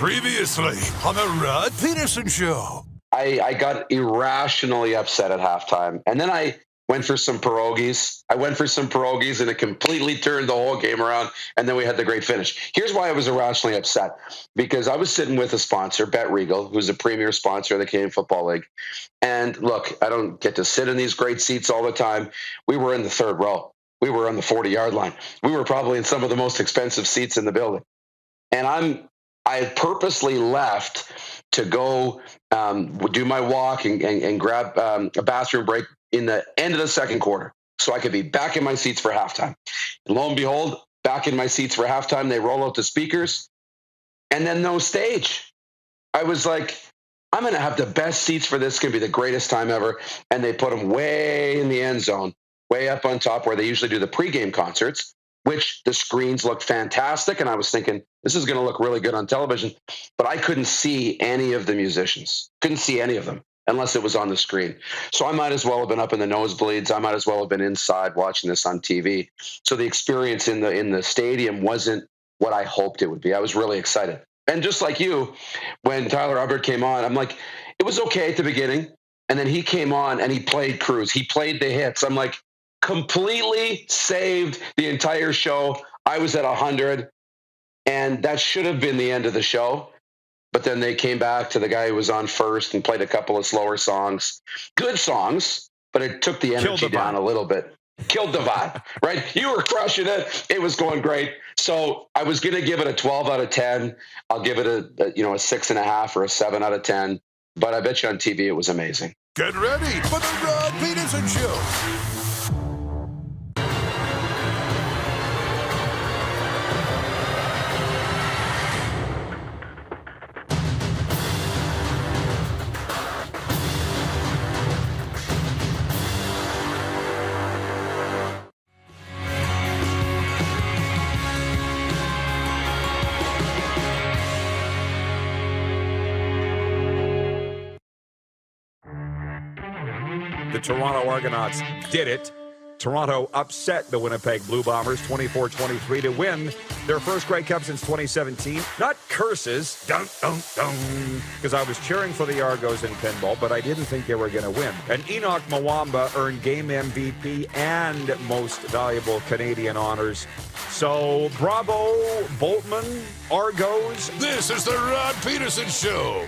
Previously on the Rod Pedersen Show. I got irrationally upset at halftime. And then I went for some pierogies. And it completely turned the whole game around. And then we had the great finish. Here's why I was irrationally upset. Because I was sitting with a sponsor, Bet Regal, who's a premier sponsor of the Canadian Football League. And look, I don't get to sit in these great seats all the time. We were in the third row. We were on the 40-yard line. We were probably in some of the most expensive seats in the building. And I purposely left to go do my walk and grab a bathroom break in the end of the second quarter so I could be back in my seats for halftime. And lo and behold, back in my seats for halftime, they roll out the speakers and then no stage. I was like, I'm going to have the best seats for this. It's going to be the greatest time ever. And they put them way in the end zone, way up on top where they usually do the pregame concerts, which the screens look fantastic. And I was thinking, this is going to look really good on television. But I couldn't see any of the musicians. Couldn't see any of them unless it was on the screen. So I might as well have been up in the nosebleeds. I might as well have been inside watching this on TV. So the experience in the stadium wasn't what I hoped it would be. I was really excited. And just like you, when Tyler Hubbard came on, I'm like, it was okay at the beginning. And then he came on and he played Cruz. He played the hits. I'm like, completely saved the entire show. I was at 100, and that should have been the end of the show. But then they came back to the guy who was on first and played a couple of slower songs. Good songs, but it took the energy down a little bit. Killed the vibe, right? You were crushing it. It was going great. So I was going to give it a 12 out of 10. I'll give it a 6.5 or a 7 out of 10. But I bet you on TV it was amazing. Get ready for the Rod Pedersen Show. The Toronto Argonauts did it. Toronto upset the Winnipeg Blue Bombers 24-23 to win their first Grey Cup since 2017. Not curses, because I was cheering for the Argos in pinball, but I didn't think they were going to win. And Enoch Mwamba earned Game MVP and Most Valuable Canadian honors. So bravo, Boltman, Argos. This is the Rod Pedersen Show.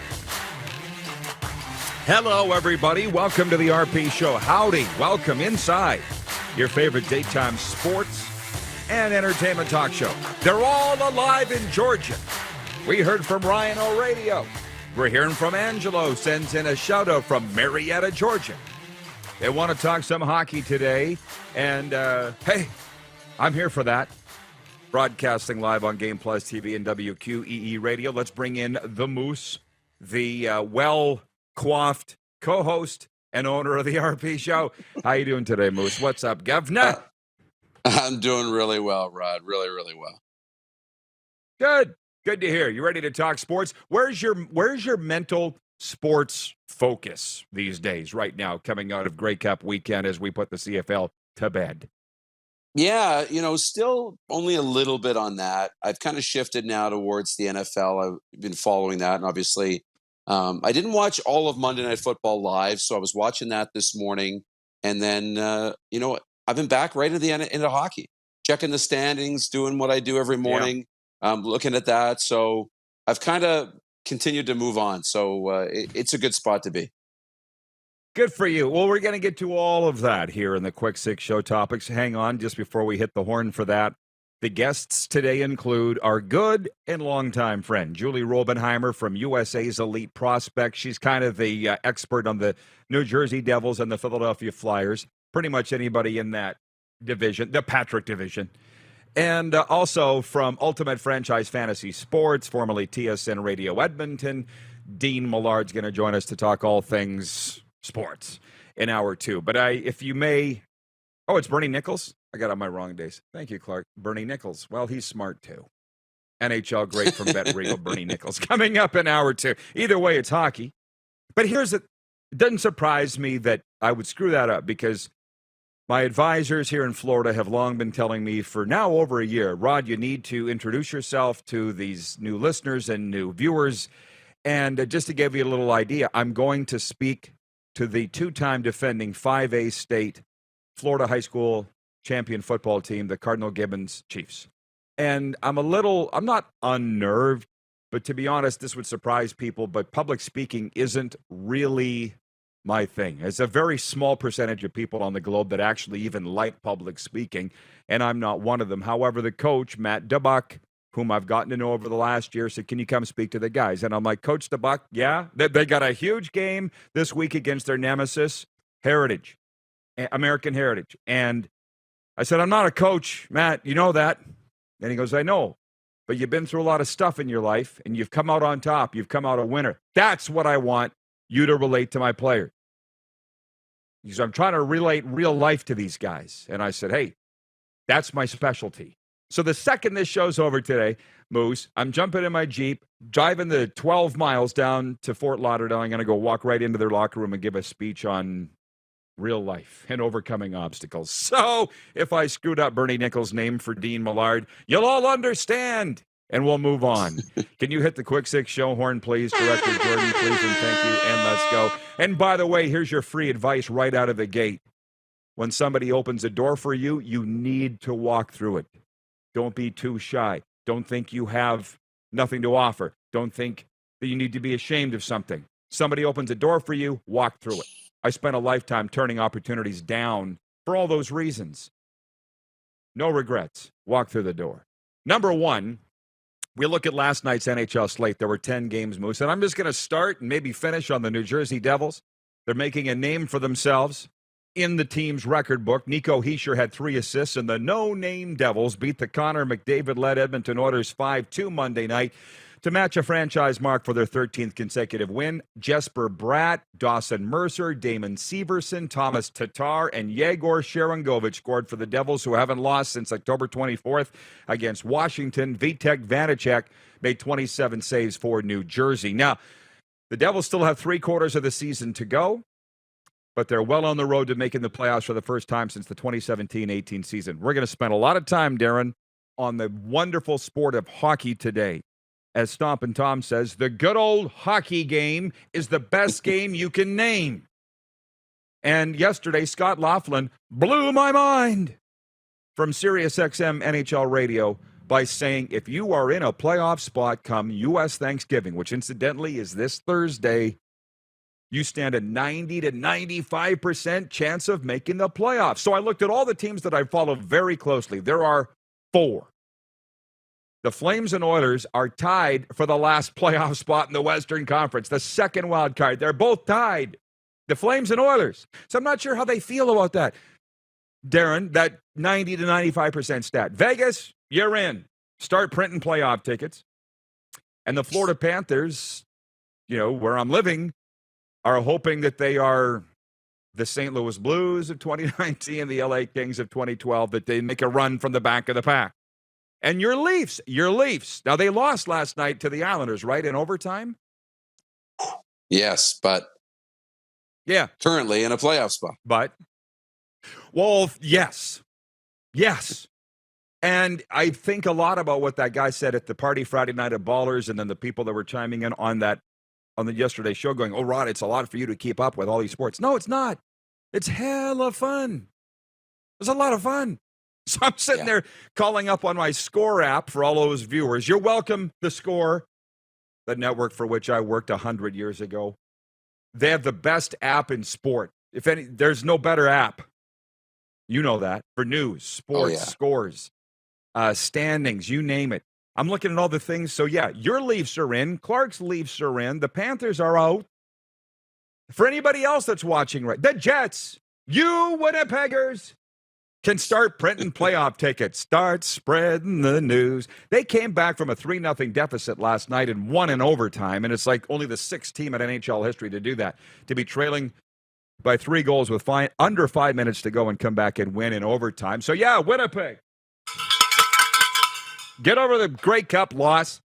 Hello, everybody. Welcome to the RP Show. Howdy. Welcome inside your favorite daytime sports and entertainment talk show. They're all alive in Georgia. We heard from Ryan O'Radio. We're hearing from Angelo. Sends in a shout-out from Marietta, Georgia. They want to talk some hockey today. And, hey, I'm here for that. Broadcasting live on Game Plus TV and WQEE Radio. Let's bring in the Moose, the well-coiffed co-host and owner of the RP Show. How you doing today, Moose? What's up, Governor? I'm doing really well, Rod. Really, really well. Good. Good to hear. You ready to talk sports? Where's your mental sports focus these days right now, coming out of Grey Cup weekend as we put the CFL to bed? Yeah, still only a little bit on that. I've kind of shifted now towards the NFL. I've been following that, and obviously I didn't watch all of Monday Night Football live, so I was watching that this morning. And then, I've been back right into hockey, checking the standings, doing what I do every morning, looking at that. So I've kind of continued to move on. So it's a good spot to be. Good for you. Well, we're going to get to all of that here in the Quick Six Show topics. Hang on just before we hit the horn for that. The guests today include our good and longtime friend, Julie Robenhymer from USA's Elite Prospects. She's kind of the expert on the New Jersey Devils and the Philadelphia Flyers. Pretty much anybody in that division, the Patrick division. And also from Ultimate Franchise Fantasy Sports, formerly TSN Radio Edmonton, Dean Millard's going to join us to talk all things sports in hour two. But if you may, it's Bernie Nicholls. I got on my wrong days. Thank you, Clark. Bernie Nicholls. Well, he's smart, too. NHL great from Bet Regal, Bernie Nicholls. Coming up in hour two. Either way, it's hockey. But it doesn't surprise me that I would screw that up because My advisors here in Florida have long been telling me for now over a year, Rod, you need to introduce yourself to these new listeners and new viewers. And just to give you a little idea, I'm going to speak to the two-time defending 5A state Florida high school champion football team, the Cardinal Gibbons Chiefs. And I'm not unnerved, but to be honest, this would surprise people, but public speaking isn't really my thing. It's a very small percentage of people on the globe that actually even like public speaking, and I'm not one of them. However, the coach, Matt DeBuck, whom I've gotten to know over the last year, said, can you come speak to the guys? And I'm like, Coach DeBuck, yeah. They got a huge game this week against their nemesis, American Heritage. And I said, I'm not a coach, Matt, you know that. And he goes, I know, but you've been through a lot of stuff in your life, and you've come out on top. You've come out a winner. That's what I want you to relate to my players. He said, I'm trying to relate real life to these guys. And I said, hey, that's my specialty. So the second this show's over today, Moose, I'm jumping in my Jeep, driving the 12 miles down to Fort Lauderdale. I'm going to go walk right into their locker room and give a speech on real life and overcoming obstacles. So if I screwed up Bernie Nicholls' name for Dean Millard, you'll all understand, and we'll move on. Can you hit the Quick Six show horn, please, Director Jordan, please, and thank you, and let's go. And by the way, here's your free advice right out of the gate. When somebody opens a door for you, you need to walk through it. Don't be too shy. Don't think you have nothing to offer. Don't think that you need to be ashamed of something. Somebody opens a door for you, walk through it. I spent a lifetime turning opportunities down for all those reasons. No regrets. Walk through the door. Number one, we look at last night's NHL slate. There were 10 games, Moose, and I'm just going to start and maybe finish on the New Jersey Devils. They're making a name for themselves in the team's record book. Nico Hischier had 3 assists, and the no-name Devils beat the Connor McDavid-led Edmonton Oilers 5-2 Monday night to match a franchise mark for their 13th consecutive win. Jesper Bratt, Dawson Mercer, Damon Severson, Thomas Tatar, and Yegor Sharangovich scored for the Devils, who haven't lost since October 24th against Washington. Vitek Vanacek made 27 saves for New Jersey. Now, the Devils still have 3 quarters of the season to go, but they're well on the road to making the playoffs for the first time since the 2017-18 season. We're going to spend a lot of time, Darren, on the wonderful sport of hockey today. As Stompin' Tom says, the good old hockey game is the best game you can name. And yesterday, Scott Laughlin blew my mind from SiriusXM NHL Radio by saying, if you are in a playoff spot come U.S. Thanksgiving, which incidentally is this Thursday, you stand a 90 to 95% chance of making the playoffs. So I looked at all the teams that I follow very closely. There are 4. The Flames and Oilers are tied for the last playoff spot in the Western Conference, the second wild card. They're both tied, the Flames and Oilers. So I'm not sure how they feel about that. Darren, that 90 to 95% stat. Vegas, you're in. Start printing playoff tickets. And the Florida Panthers, where I'm living, are hoping that they are the St. Louis Blues of 2019 and the LA Kings of 2012, that they make a run from the back of the pack. And your Leafs. Now, they lost last night to the Islanders, right, in overtime? Yes, but yeah, currently in a playoff spot. But, well, yes. And I think a lot about what that guy said at the party Friday night at Ballers, and then the people that were chiming in on the yesterday's show going, oh, Rod, it's a lot for you to keep up with all these sports. No, it's not. It's hella fun. It's a lot of fun. So I'm sitting there calling up on my Score app for all those viewers. You're welcome, the Score, the network for which I worked 100 years ago. They have the best app in sport. If any, there's no better app. You know that. For news, sports, scores, standings, you name it. I'm looking at all the things. So, yeah, your Leafs are in. Clark's Leafs are in. The Panthers are out. For anybody else that's watching, right, the Jets, you Winnipeggers, can start printing playoff tickets. Start spreading the news. They came back from a 3-0 deficit last night and won in overtime, and it's like only the 6th team in NHL history to do that, to be trailing by 3 goals with under 5 minutes to go and come back and win in overtime. So, yeah, Winnipeg, get over the Grey Cup loss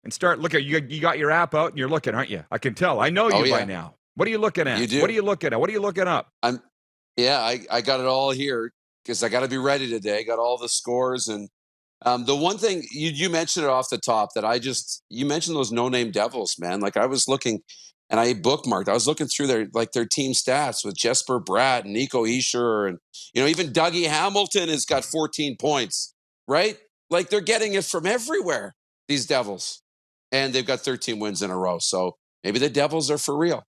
and start looking. You got your app out and you're looking, aren't you? I can tell. I know you by now. What are you looking at? You do. What are you looking at? What are you looking up? Yeah, I got it all here because I got to be ready today. Got all the scores. And the one thing you mentioned it off the top that you mentioned those no-name Devils, man. Like I was looking and I bookmarked. I was looking through their team stats with Jesper Bratt and Nico Hischier and even Dougie Hamilton has got 14 points, right? Like they're getting it from everywhere, these Devils. And they've got 13 wins in a row. So maybe the Devils are for real.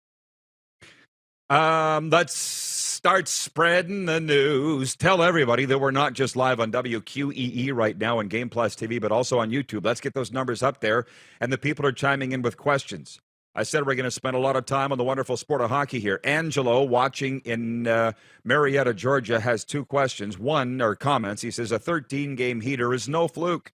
Let's start spreading the news. Tell everybody that we're not just live on WQEE right now and Game Plus TV, but also on YouTube. Let's get those numbers up there. And the people are chiming in with questions. I said we're going to spend a lot of time on the wonderful sport of hockey here. Angelo, watching in Marietta, Georgia, has two questions. One, or comments. He says, a 13-game heater is no fluke.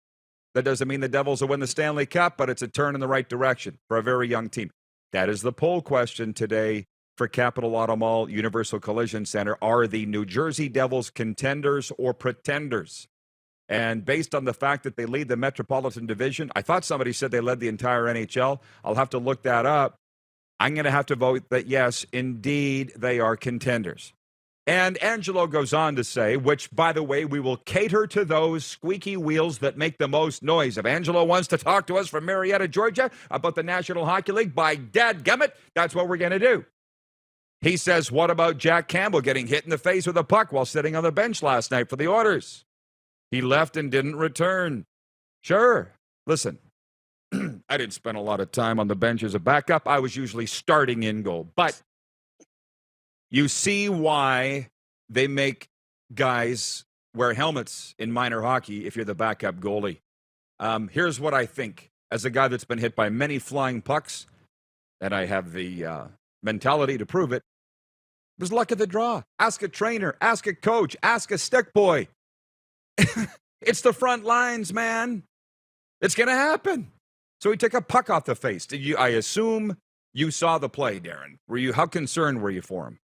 That doesn't mean the Devils will win the Stanley Cup, but it's a turn in the right direction for a very young team. That is the poll question today for Capital Auto Mall Universal Collision Center. Are the New Jersey Devils contenders or pretenders? And based on the fact that they lead the Metropolitan Division, I thought somebody said they led the entire NHL. I'll have to look that up. I'm going to have to vote that, yes, indeed, they are contenders. And Angelo goes on to say, which, by the way, we will cater to those squeaky wheels that make the most noise. If Angelo wants to talk to us from Marietta, Georgia, about the National Hockey League, by dadgummit, that's what we're going to do. He says, what about Jack Campbell getting hit in the face with a puck while sitting on the bench last night for the Oilers? He left and didn't return. Sure. Listen, I didn't spend a lot of time on the bench as a backup. I was usually starting in goal. But you see why they make guys wear helmets in minor hockey if you're the backup goalie. Here's what I think. As a guy that's been hit by many flying pucks, and I have the mentality to prove it, it was luck of the draw. Ask a trainer, ask a coach, ask a stick boy. It's the front lines, man. It's going to happen. So he took a puck off the face. I assume you saw the play, Darren. How concerned were you for him?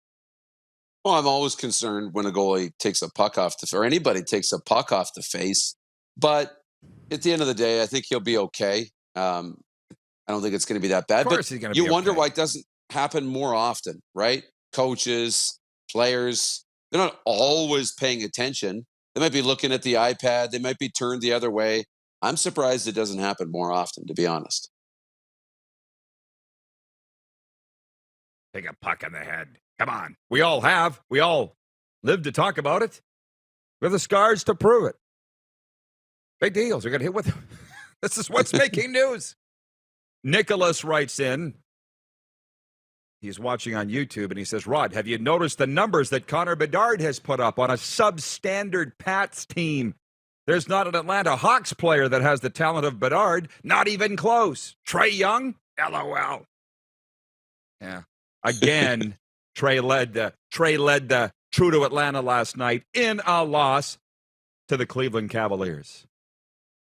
Well, I'm always concerned when a goalie takes a puck off or anybody takes a puck off the face. But at the end of the day, I think he'll be okay. I don't think it's going to be that bad. Of course but he's going to you be wonder okay. why it doesn't happen more often, right? Coaches, players, they're not always paying attention. They might be looking at the iPad. They might be turned the other way. I'm surprised it doesn't happen more often, to be honest. Take a puck in the head. Come on. We all have. We all live to talk about it. We have the scars to prove it. Big deals. You're going to hit with them. This is what's making news. Nicholls writes in. He's watching on YouTube, and he says, Rod, have you noticed the numbers that Connor Bedard has put up on a substandard Pats team? There's not an Atlanta Hawks player that has the talent of Bedard. Not even close. Trae Young? LOL. Yeah. Again, Trae led the true to Atlanta last night in a loss to the Cleveland Cavaliers.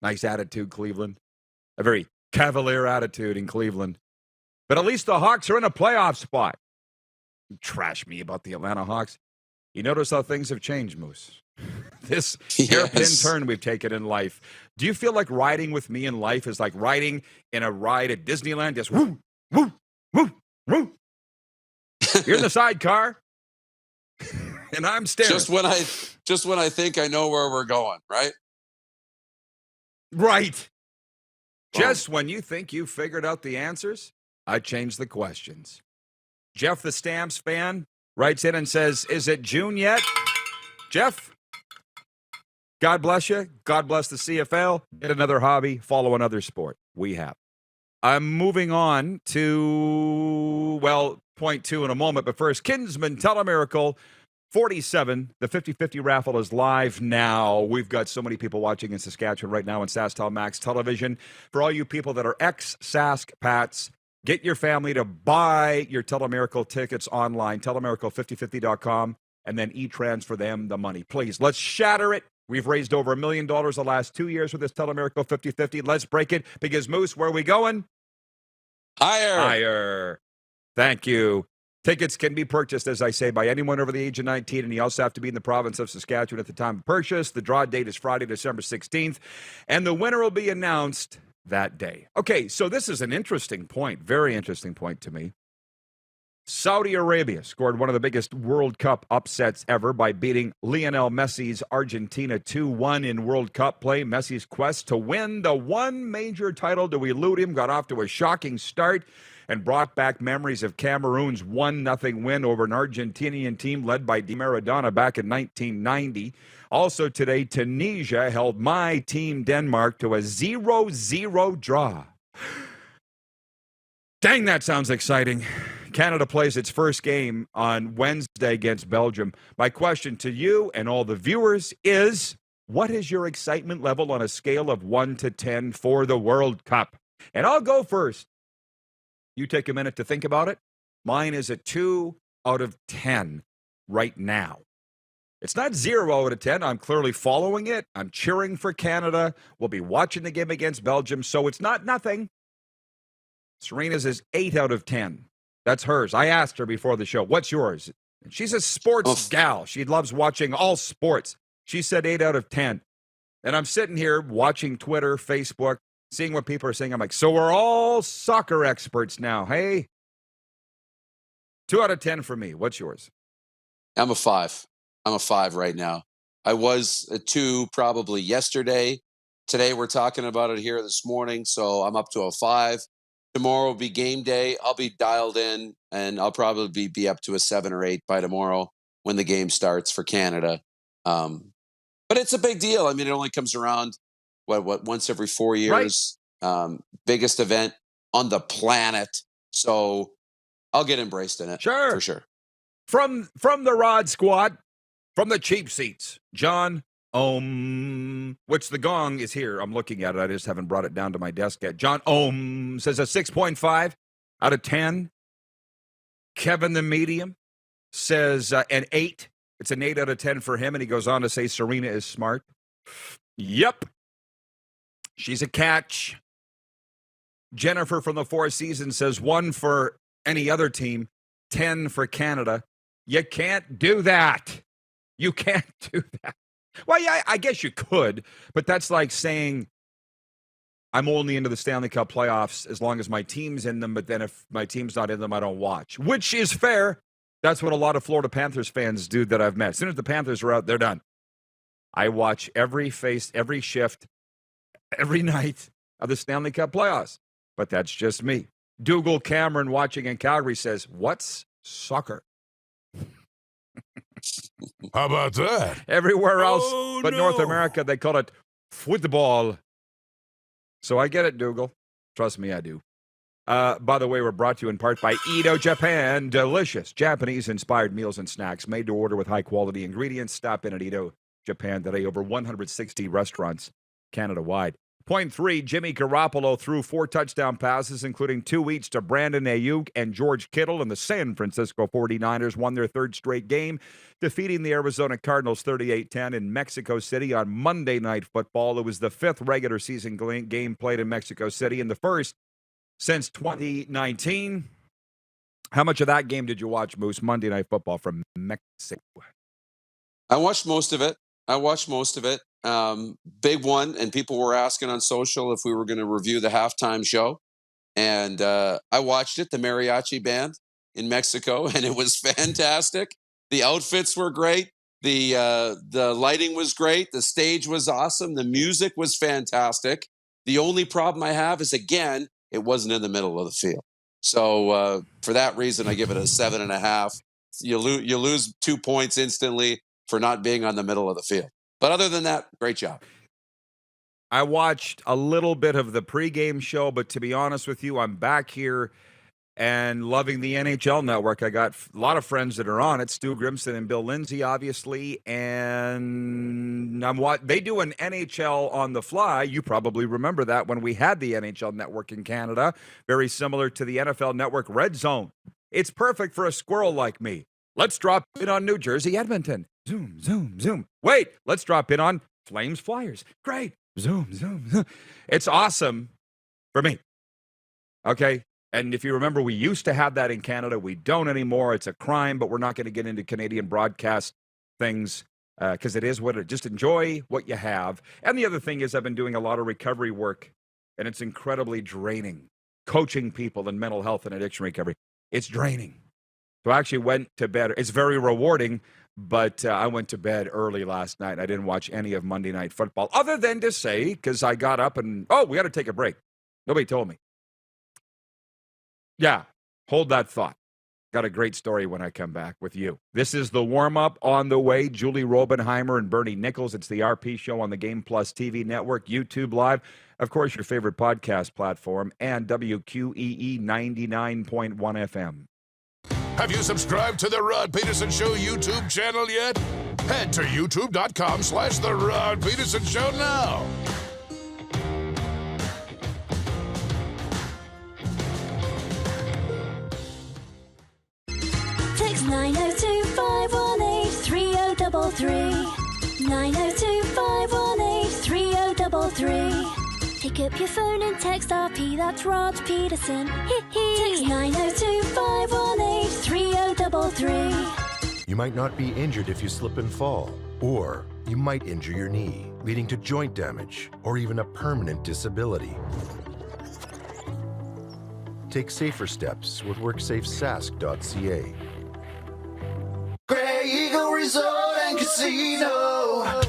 Nice attitude, Cleveland. A very cavalier attitude in Cleveland. But at least the Hawks are in a playoff spot. You trash me about the Atlanta Hawks. You notice how things have changed, Moose. This hairpin turn we've taken in life. Do you feel like riding with me in life is like riding in a ride at Disneyland? Just woo, woo, woo, woo. You're in the sidecar, and I'm staring. Just when I think I know where we're going, right? Right. Just when you think you figured out the answers, I changed the questions. Jeff, the Stamps fan, writes in and says, is it June yet? Jeff, God bless you. God bless the CFL. Get another hobby. Follow another sport. We have. I'm moving on to, point two in a moment. But first, Kinsman Telemiracle 47. The 50-50 raffle is live now. We've got so many people watching in Saskatchewan right now on SaskTel Max Television. For all you people that are ex-Sask Pats, get your family to buy your Telemiracle tickets online, telemiracle5050.com, and then e-transfer them the money. Please, let's shatter it. We've raised over $1 million the last 2 years with this Telemiracle 50-50. Let's break it because, Moose, where are we going? Higher. Higher. Thank you. Tickets can be purchased, as I say, by anyone over the age of 19, and you also have to be in the province of Saskatchewan at the time of purchase. The draw date is Friday, December 16th, and the winner will be announced that day. Okay, so this is an interesting point, very interesting point to me. Saudi Arabia scored one of the biggest World Cup upsets ever by beating Lionel Messi's Argentina 2-1 in World Cup play. Messi's quest to win the one major title to elude him got off to a shocking start and brought back memories of Cameroon's 1-0 win over an Argentinian team led by Di Maradona back in 1990. Also today, Tunisia held my team Denmark to a 0-0 draw. Dang, that sounds exciting. Canada plays its first game on Wednesday against Belgium. My question to you and all the viewers is, what is your excitement level on a scale of 1 to 10 for the World Cup? And I'll go first. You take a minute to think about it. Mine is a 2 out of 10 right now. It's not 0 out of 10. I'm clearly following it. I'm cheering for Canada. We'll be watching the game against Belgium, so it's not nothing. Serena's is 8 out of 10. That's hers. I asked her before the show, what's yours? She's a sports gal. She loves watching all sports. She said 8 out of 10. And I'm sitting here watching Twitter, Facebook, seeing what people are saying. I'm like, so we're all soccer experts now, hey? 2 out of 10 for me. What's yours? I'm a 5. I'm a 5 right now. I was a 2 probably yesterday. Today we're talking about it here this morning, so I'm up to a 5. Tomorrow will be game day. I'll be dialed in, and I'll probably be up to a 7 or 8 by tomorrow when the game starts for Canada. But it's a big deal. I mean, it only comes around, once every 4 years. Right. Biggest event on the planet. So I'll get embraced in it. Sure. For sure. From the Rod Squad, from the cheap seats, John which the gong is here. I'm looking at it. I just haven't brought it down to my desk yet. John says a 6.5 out of 10. Kevin the Medium says an 8. It's an 8 out of 10 for him, and he goes on to say Serena is smart. Yep. She's a catch. Jennifer from the Four Seasons says 1 for any other team, 10 for Canada. You can't do that. You can't do that. Well, yeah, I guess you could, but that's like saying I'm only into the Stanley Cup playoffs as long as my team's in them, but then if my team's not in them, I don't watch, which is fair. That's what a lot of Florida Panthers fans do that I've met. As soon as the Panthers are out, they're done. I watch every shift, every night of the Stanley Cup playoffs, but that's just me. Dougal Cameron watching in Calgary says, what's soccer? How about that? Everywhere else but North America, they call it football. So I get it, Dougal. Trust me, I do. By the way, we're brought to you in part by Edo Japan. Delicious Japanese-inspired meals and snacks made to order with high-quality ingredients. Stop in at Edo Japan today. Over 160 restaurants Canada-wide. Point 3, Jimmy Garoppolo threw 4 touchdown passes, including 2 each to Brandon Ayuk and George Kittle, and the San Francisco 49ers won their 3rd straight game, defeating the Arizona Cardinals 38-10 in Mexico City on Monday Night Football. It was the 5th regular season game played in Mexico City and the first since 2019. How much of that game did you watch, Moose? Monday Night Football from Mexico. I watched most of it. Big one, and people were asking on social if we were going to review the halftime show. And I watched it, the mariachi band in Mexico, and it was fantastic. The outfits were great. The lighting was great. The stage was awesome. The music was fantastic. The only problem I have is, again, it wasn't in the middle of the field. So for that reason, I give it a 7.5. You lose 2 points instantly for not being on the middle of the field. But other than that, great job. I watched a little bit of the pregame show, but to be honest with you, I'm back here and loving the NHL Network. I got a lot of friends that are on it, Stu Grimson and Bill Lindsay, obviously, and they do an NHL on the fly. You probably remember that when we had the NHL Network in Canada, very similar to the NFL Network Red Zone. It's perfect for a squirrel like me. Let's drop in on New Jersey, Edmonton. Zoom, zoom, zoom. Wait, let's drop in on Flames Flyers. Great. Zoom, zoom, zoom. It's awesome for me. Okay. And if you remember, we used to have that in Canada. We don't anymore. It's a crime, but we're not going to get into Canadian broadcast things because it is what it is. Just enjoy what you have. And the other thing is I've been doing a lot of recovery work, and it's incredibly draining. Coaching people in mental health and addiction recovery. It's draining. So I actually went to bed. It's very rewarding, but I went to bed early last night. I didn't watch any of Monday Night Football, other than to say, because I got up and, we got to take a break. Nobody told me. Yeah, hold that thought. Got a great story when I come back with you. This is the warm-up on the way. Julie Robenhymer and Bernie Nicholls. It's the RP Show on the Game Plus TV network, YouTube Live, of course, your favorite podcast platform, and WQEE 99.1 FM. Have you subscribed to the Rod Pedersen Show YouTube channel yet? Head to youtube.com/The Rod Pedersen Show now. Text 902-518-3033. 902-518-3033. Pick up your phone and text RP, that's Rod Pedersen. Text 902-518-3033. You might not be injured if you slip and fall, or you might injure your knee, leading to joint damage or even a permanent disability. Take safer steps with WorksafeSask.ca. Grey Eagle Resort and Casino.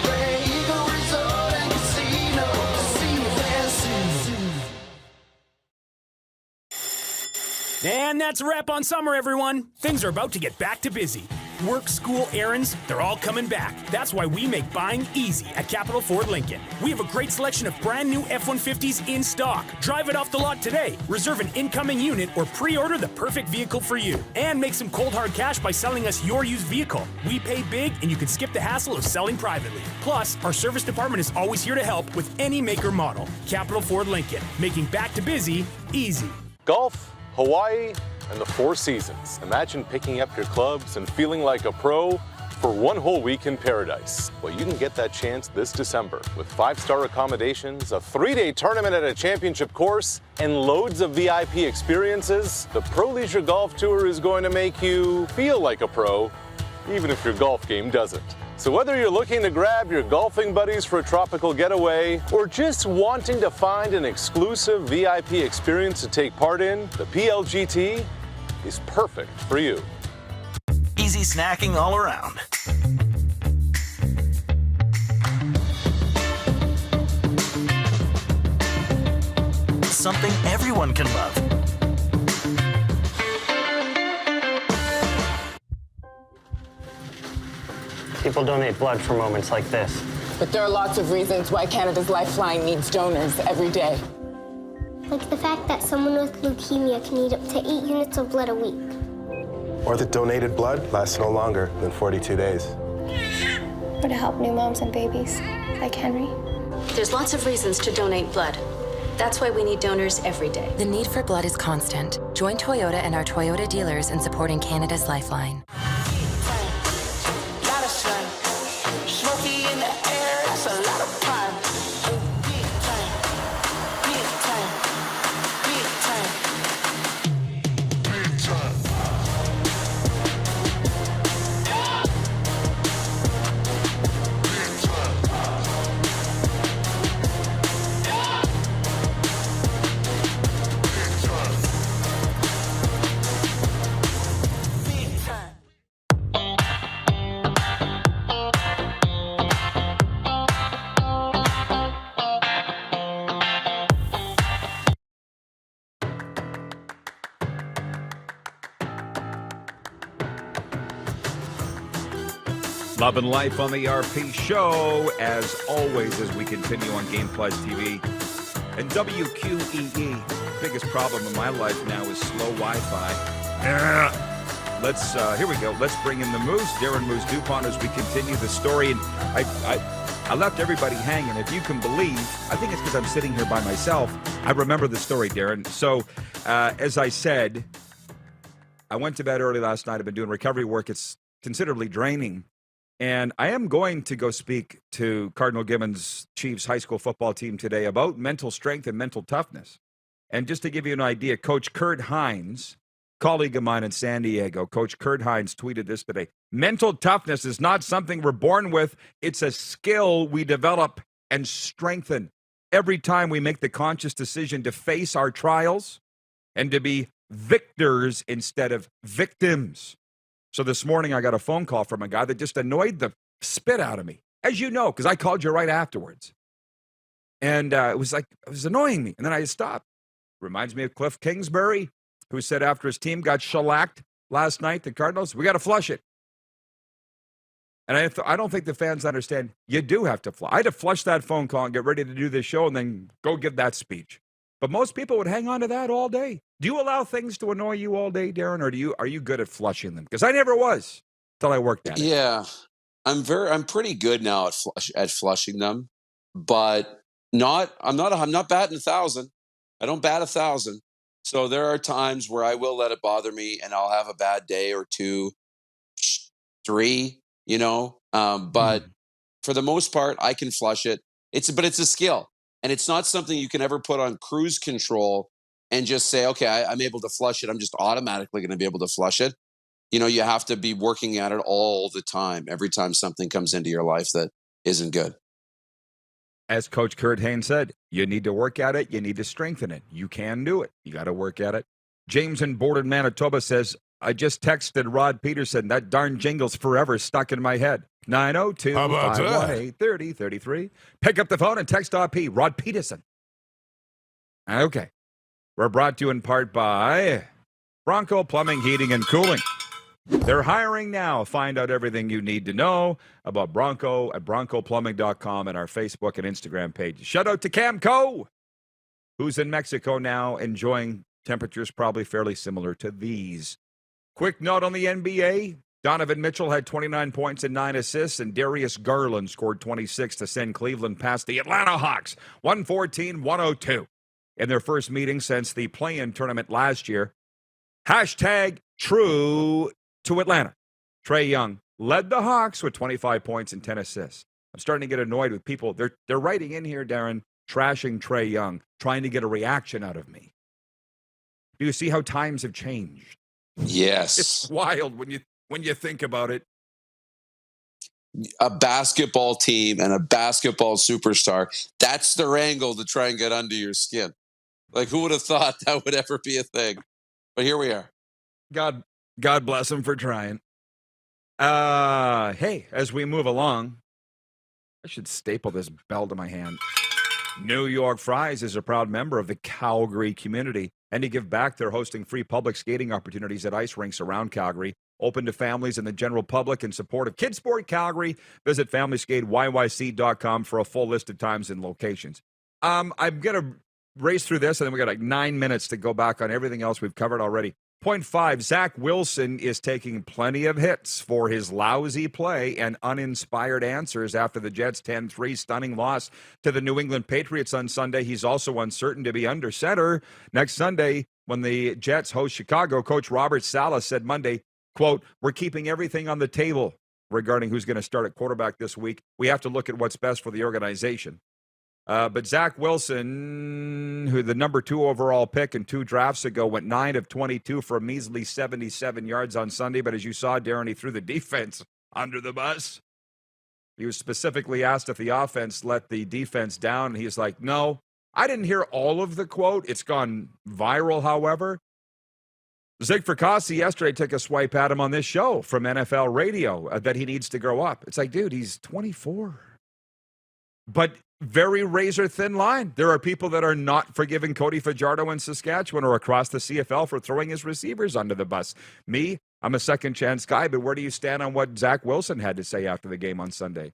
Grey Eagle Resort and Casino. Casino dances. And that's a wrap on summer, everyone. Things are about to get back to busy. Work, school, errands, they're all coming back. That's why we make buying easy at Capital Ford Lincoln. We have a great selection of brand new F-150s in stock. Drive it off the lot today. Reserve an incoming unit or pre-order the perfect vehicle for you. And make some cold hard cash by selling us your used vehicle. We pay big and you can skip the hassle of selling privately. Plus, our service department is always here to help with any make or model. Capital Ford Lincoln, making back to busy easy. Golf, Hawaii, and the Four Seasons. Imagine picking up your clubs and feeling like a pro for one whole week in paradise. Well, you can get that chance this December with 5-star accommodations, a 3-day tournament at a championship course, and loads of VIP experiences. The Pro Leisure Golf Tour is going to make you feel like a pro, even if your golf game doesn't. So whether you're looking to grab your golfing buddies for a tropical getaway or just wanting to find an exclusive VIP experience to take part in, the PLGT is perfect for you. Easy snacking all around. Something everyone can love. People donate blood for moments like this. But there are lots of reasons why Canada's Lifeline needs donors every day. Like the fact that someone with leukemia can need up to 8 units of blood a week. Or that donated blood lasts no longer than 42 days. Or to help new moms and babies, like Henry. There's lots of reasons to donate blood. That's why we need donors every day. The need for blood is constant. Join Toyota and our Toyota dealers in supporting Canada's Lifeline. Smoky in the air, that's a lot of fun. Big time, big time, big time, big time. Love and Life on the RP Show, as always, as we continue on Game Plus TV and WQEE. Biggest problem in my life now is slow Wi-Fi. Here we go. Let's bring in the Moose, Darren Moose Dupont, as we continue the story. And I left everybody hanging. If you can believe, I think it's because I'm sitting here by myself. I remember the story, Darren. So, as I said, I went to bed early last night. I've been doing recovery work. It's considerably draining. And I am going to go speak to Cardinal Gibbons' Chiefs high school football team today about mental strength and mental toughness. And just to give you an idea, Coach Kurt Hines, colleague of mine in San Diego, Coach Kurt Hines tweeted this today. Mental toughness is not something we're born with. It's a skill we develop and strengthen every time we make the conscious decision to face our trials and to be victors instead of victims. So this morning I got a phone call from a guy that just annoyed the spit out of me, as you know, because I called you right afterwards. And it was annoying me. And then I stopped. Reminds me of Cliff Kingsbury, who said after his team got shellacked last night, the Cardinals, we got to flush it. And I don't think the fans understand you do have to flush. I had to flush that phone call and get ready to do this show and then go give that speech. But most people would hang on to that all day. Do you allow things to annoy you all day, Darren, or are you good at flushing them? Because I never was until I worked at it. Yeah, I'm pretty good now at flushing them, but I'm not batting 1,000. I don't bat 1,000. So there are times where I will let it bother me, and I'll have a bad day or 2, 3. But for the most part, I can flush it. It's a skill, and it's not something you can ever put on cruise control and just say, okay, I'm able to flush it. I'm just automatically going to be able to flush it. You have to be working at it all the time, every time something comes into your life that isn't good. As Coach Kurt Haynes said, you need to work at it. You need to strengthen it. You can do it. You got to work at it. James in Borden, Manitoba says, I just texted Rod Pedersen. That darn jingle's forever stuck in my head. 902-518-3033. Pick up the phone and text RP, Rod Pedersen. Okay. We're brought to you in part by Bronco Plumbing, Heating, and Cooling. They're hiring now. Find out everything you need to know about Bronco at broncoplumbing.com and our Facebook and Instagram page. Shout out to Camco, who's in Mexico now, enjoying temperatures probably fairly similar to these. Quick note on the NBA. Donovan Mitchell had 29 points and 9 assists, and Darius Garland scored 26 to send Cleveland past the Atlanta Hawks, 114-102, in their first meeting since the play-in tournament last year. Hashtag true to Atlanta. Trae Young led the Hawks with 25 points and 10 assists. I'm starting to get annoyed with people. They're writing in here, Darren, trashing Trae Young, trying to get a reaction out of me. Do you see how times have changed? Yes. It's wild when you think about it. A basketball team and a basketball superstar, that's their angle to try and get under your skin. Like, who would have thought that would ever be a thing? But here we are. God bless him for trying. Hey, as we move along, I should staple this bell to my hand. New York Fries is a proud member of the Calgary community, and to give back, they're hosting free public skating opportunities at ice rinks around Calgary, open to families and the general public in support of Kids Sport Calgary. Visit FamilySkateYYC.com for a full list of times and locations. I'm going to race through this, and then we got like 9 minutes to go back on everything else we've covered already. Point 5, Zach Wilson is taking plenty of hits for his lousy play and uninspired answers after the Jets' 10-3 stunning loss to the New England Patriots on Sunday. He's also uncertain to be under center next Sunday when the Jets host Chicago. Coach Robert Saleh said Monday, quote, "We're keeping everything on the table regarding who's going to start at quarterback this week. We have to look at what's best for the organization." But Zach Wilson, who the number 2 overall pick and 2 drafts ago, went 9 of 22 for a measly 77 yards on Sunday. But as you saw, Darren, he threw the defense under the bus. He was specifically asked if the offense let the defense down, and he's like, no. I didn't hear all of the quote. It's gone viral, however. Zig Fracassi yesterday took a swipe at him on this show from NFL radio that he needs to grow up. It's like, dude, he's 24. But very razor-thin line. There are people that are not forgiving Cody Fajardo in Saskatchewan or across the CFL for throwing his receivers under the bus. Me, I'm a second-chance guy, but where do you stand on what Zach Wilson had to say after the game on Sunday?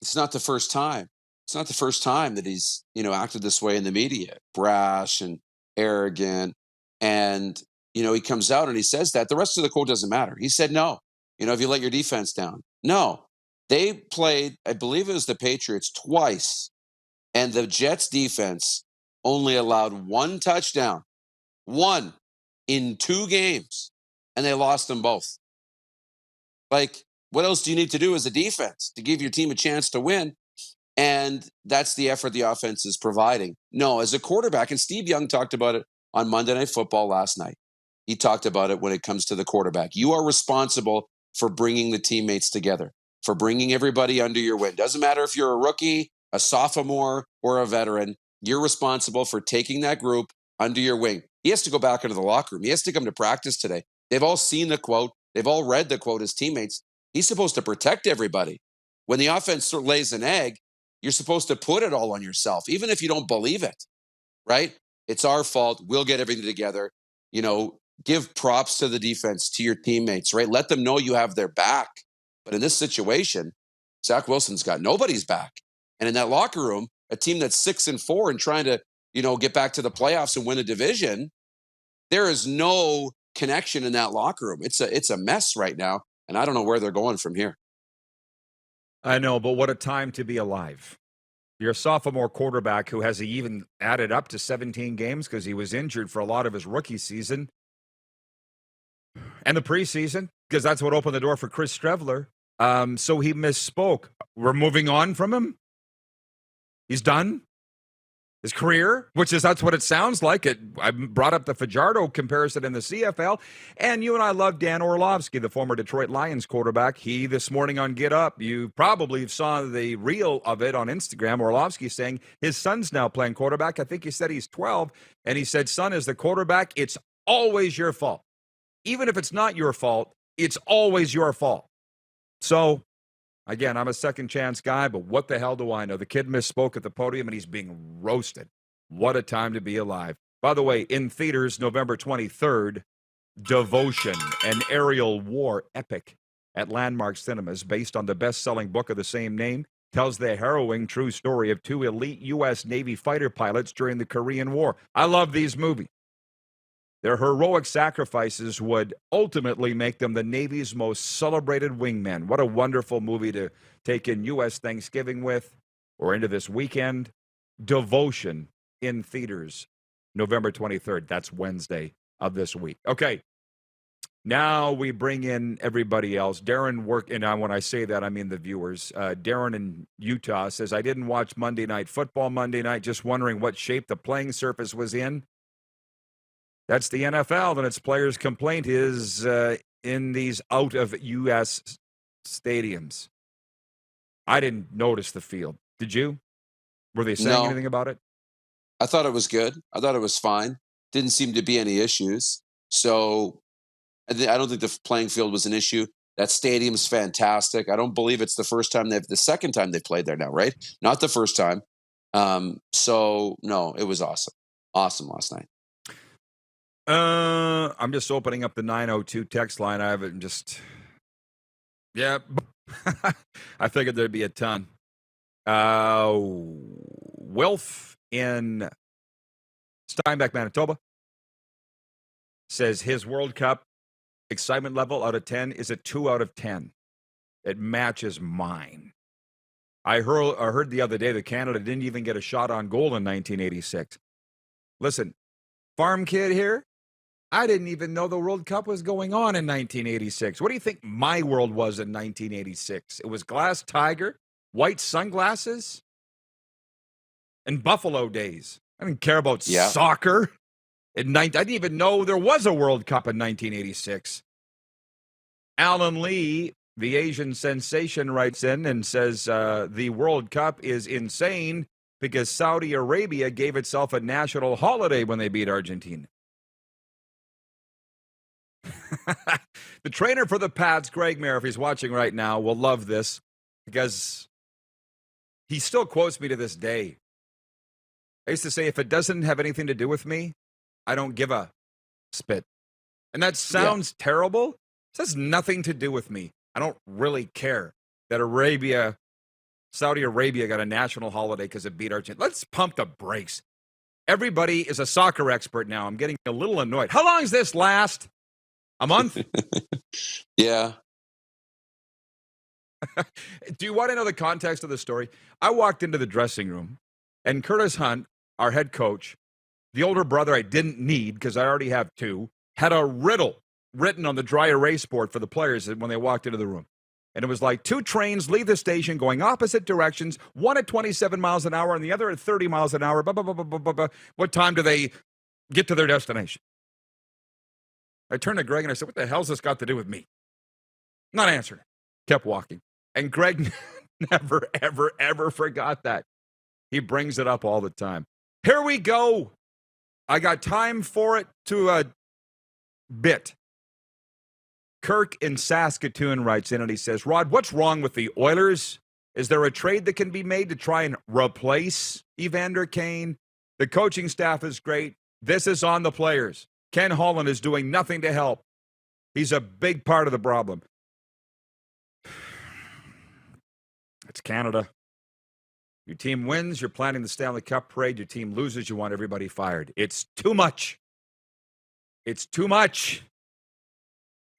It's not the first time. It's not the first time that he's, acted this way in the media, brash and arrogant. And, he comes out and he says that. The rest of the quote doesn't matter. He said, no, if you let your defense down. No. They played, I believe it was the Patriots, twice, and the Jets defense only allowed 1 touchdown, 1 in 2 games, and they lost them both. Like, what else do you need to do as a defense to give your team a chance to win? And that's the effort the offense is providing. No, as a quarterback, and Steve Young talked about it on Monday Night Football last night. He talked about it when it comes to the quarterback. You are responsible for bringing the teammates together, for bringing everybody under your wing. Doesn't matter if you're a rookie, a sophomore, or a veteran. You're responsible for taking that group under your wing. He has to go back into the locker room. He has to come to practice today. They've all seen the quote. They've all read the quote as teammates. He's supposed to protect everybody. When the offense lays an egg, you're supposed to put it all on yourself, even if you don't believe it, right? It's our fault. We'll get everything together. You know, give props to the defense, to your teammates, right? Let them know you have their back. But in this situation, Zach Wilson's got nobody's back. And in that locker room, a team that's 6-4 and trying to, you know, get back to the playoffs and win a division, there is no connection in that locker room. It's a mess right now, and I don't know where they're going from here. I know, but what a time to be alive. You're a sophomore quarterback who has even added up to 17 games because he was injured for a lot of his rookie season and the preseason, because that's what opened the door for Chris Streveler. So he misspoke. We're moving on from him. He's done his career, that's what it sounds like. I brought up the Fajardo comparison in the CFL, and you and I love Dan Orlovsky, the former Detroit Lions quarterback. He, this morning on Get Up, you probably saw the reel of it on Instagram, Orlovsky saying his son's now playing quarterback. I think he said he's 12, and he said, son, as the quarterback, it's always your fault. Even if it's not your fault, it's always your fault. So, again, I'm a second chance guy, but what the hell do I know? The kid misspoke at the podium, and he's being roasted. What a time to be alive. By the way, in theaters, November 23rd, Devotion, an aerial war epic at Landmark Cinemas, based on the best-selling book of the same name, tells the harrowing true story of two elite U.S. Navy fighter pilots during the Korean War. I love these movies. Their heroic sacrifices would ultimately make them the Navy's most celebrated wingmen. What a wonderful movie to take in U.S. Thanksgiving with, or into this weekend. Devotion in theaters, November 23rd. That's Wednesday of this week. Okay, now we bring in everybody else. Darren and when I say that, I mean the viewers. Darren in Utah says, I didn't watch Monday Night Football Monday night, just wondering what shape the playing surface was in. That's the NFL, and its players' complaint is in these out-of-U.S. stadiums. I didn't notice the field. Did you? Were they saying anything about it? I thought it was good. I thought it was fine. Didn't seem to be any issues. So I don't think the playing field was an issue. That stadium's fantastic. I don't believe it's the second time they've played there now, right? Not the first time. So, no, it was awesome. Awesome last night. I'm just opening up the 902 text line. I haven't I figured there'd be a ton. Wilf in Steinbach, Manitoba says his World Cup excitement level out of 10 is a 2 out of 10. It matches mine. I heard the other day that Canada didn't even get a shot on goal in 1986. Listen, farm kid here, I didn't even know the World Cup was going on in 1986. What do you think my world was in 1986? It was glass tiger, white sunglasses, and Buffalo days. I didn't care about soccer. I didn't even know there was a World Cup in 1986. Alan Lee, the Asian sensation, writes in and says the World Cup is insane because Saudi Arabia gave itself a national holiday when they beat Argentina. The trainer for the Pats, Greg Mayer, if he's watching right now, will love this because he still quotes me to this day. I used to say, if it doesn't have anything to do with me, I don't give a spit. And that sounds terrible. It has nothing to do with me. I don't really care that Saudi Arabia got a national holiday because it beat Argentina. Let's pump the brakes. Everybody is a soccer expert now. I'm getting a little annoyed. How long does this last? A month? Yeah. Do you want to know the context of the story? I walked into the dressing room, and Curtis Hunt, our head coach, the older brother I didn't need because I already have two, had a riddle written on the dry erase board for the players when they walked into the room. And it was like two trains leave the station going opposite directions, one at 27 miles an hour and the other at 30 miles an hour. What time do they get to their destination? I turned to Greg and I said, what the hell's this got to do with me? Not answering it. Kept walking. And Greg never, ever, ever forgot that. He brings it up all the time. Here we go. I got time for it to a bit. Kirk in Saskatoon writes in and he says, Rod, what's wrong with the Oilers? Is there a trade that can be made to try and replace Evander Kane? The coaching staff is great. This is on the players. Ken Holland is doing nothing to help. He's a big part of the problem. It's Canada. Your team wins, you're planning the Stanley Cup parade. Your team loses, you want everybody fired. It's too much. It's too much.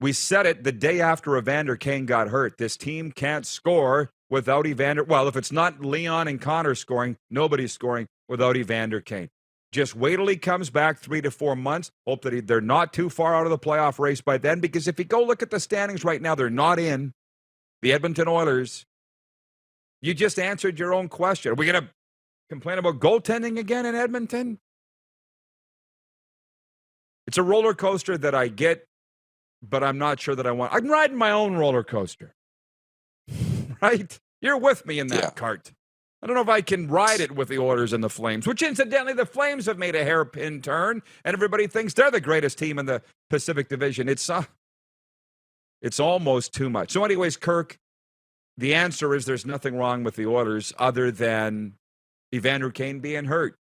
We said it the day after Evander Kane got hurt. This team can't score without Evander. Well, if it's not Leon and Connor scoring, nobody's scoring without Evander Kane. Just wait till he comes back 3 to 4 months. Hope that they're not too far out of the playoff race by then, because if you go look at the standings right now, they're not in. The Edmonton Oilers. You just answered your own question. Are we going to complain about goaltending again in Edmonton? It's a roller coaster that I get, but I'm not sure that I want. I'm riding my own roller coaster. Right? You're with me in that cart. I don't know if I can ride it with the Oilers and the Flames, which incidentally, the Flames have made a hairpin turn, and everybody thinks they're the greatest team in the Pacific Division. It's almost too much. So anyways, Kirk, the answer is there's nothing wrong with the Oilers other than Evander Kane being hurt.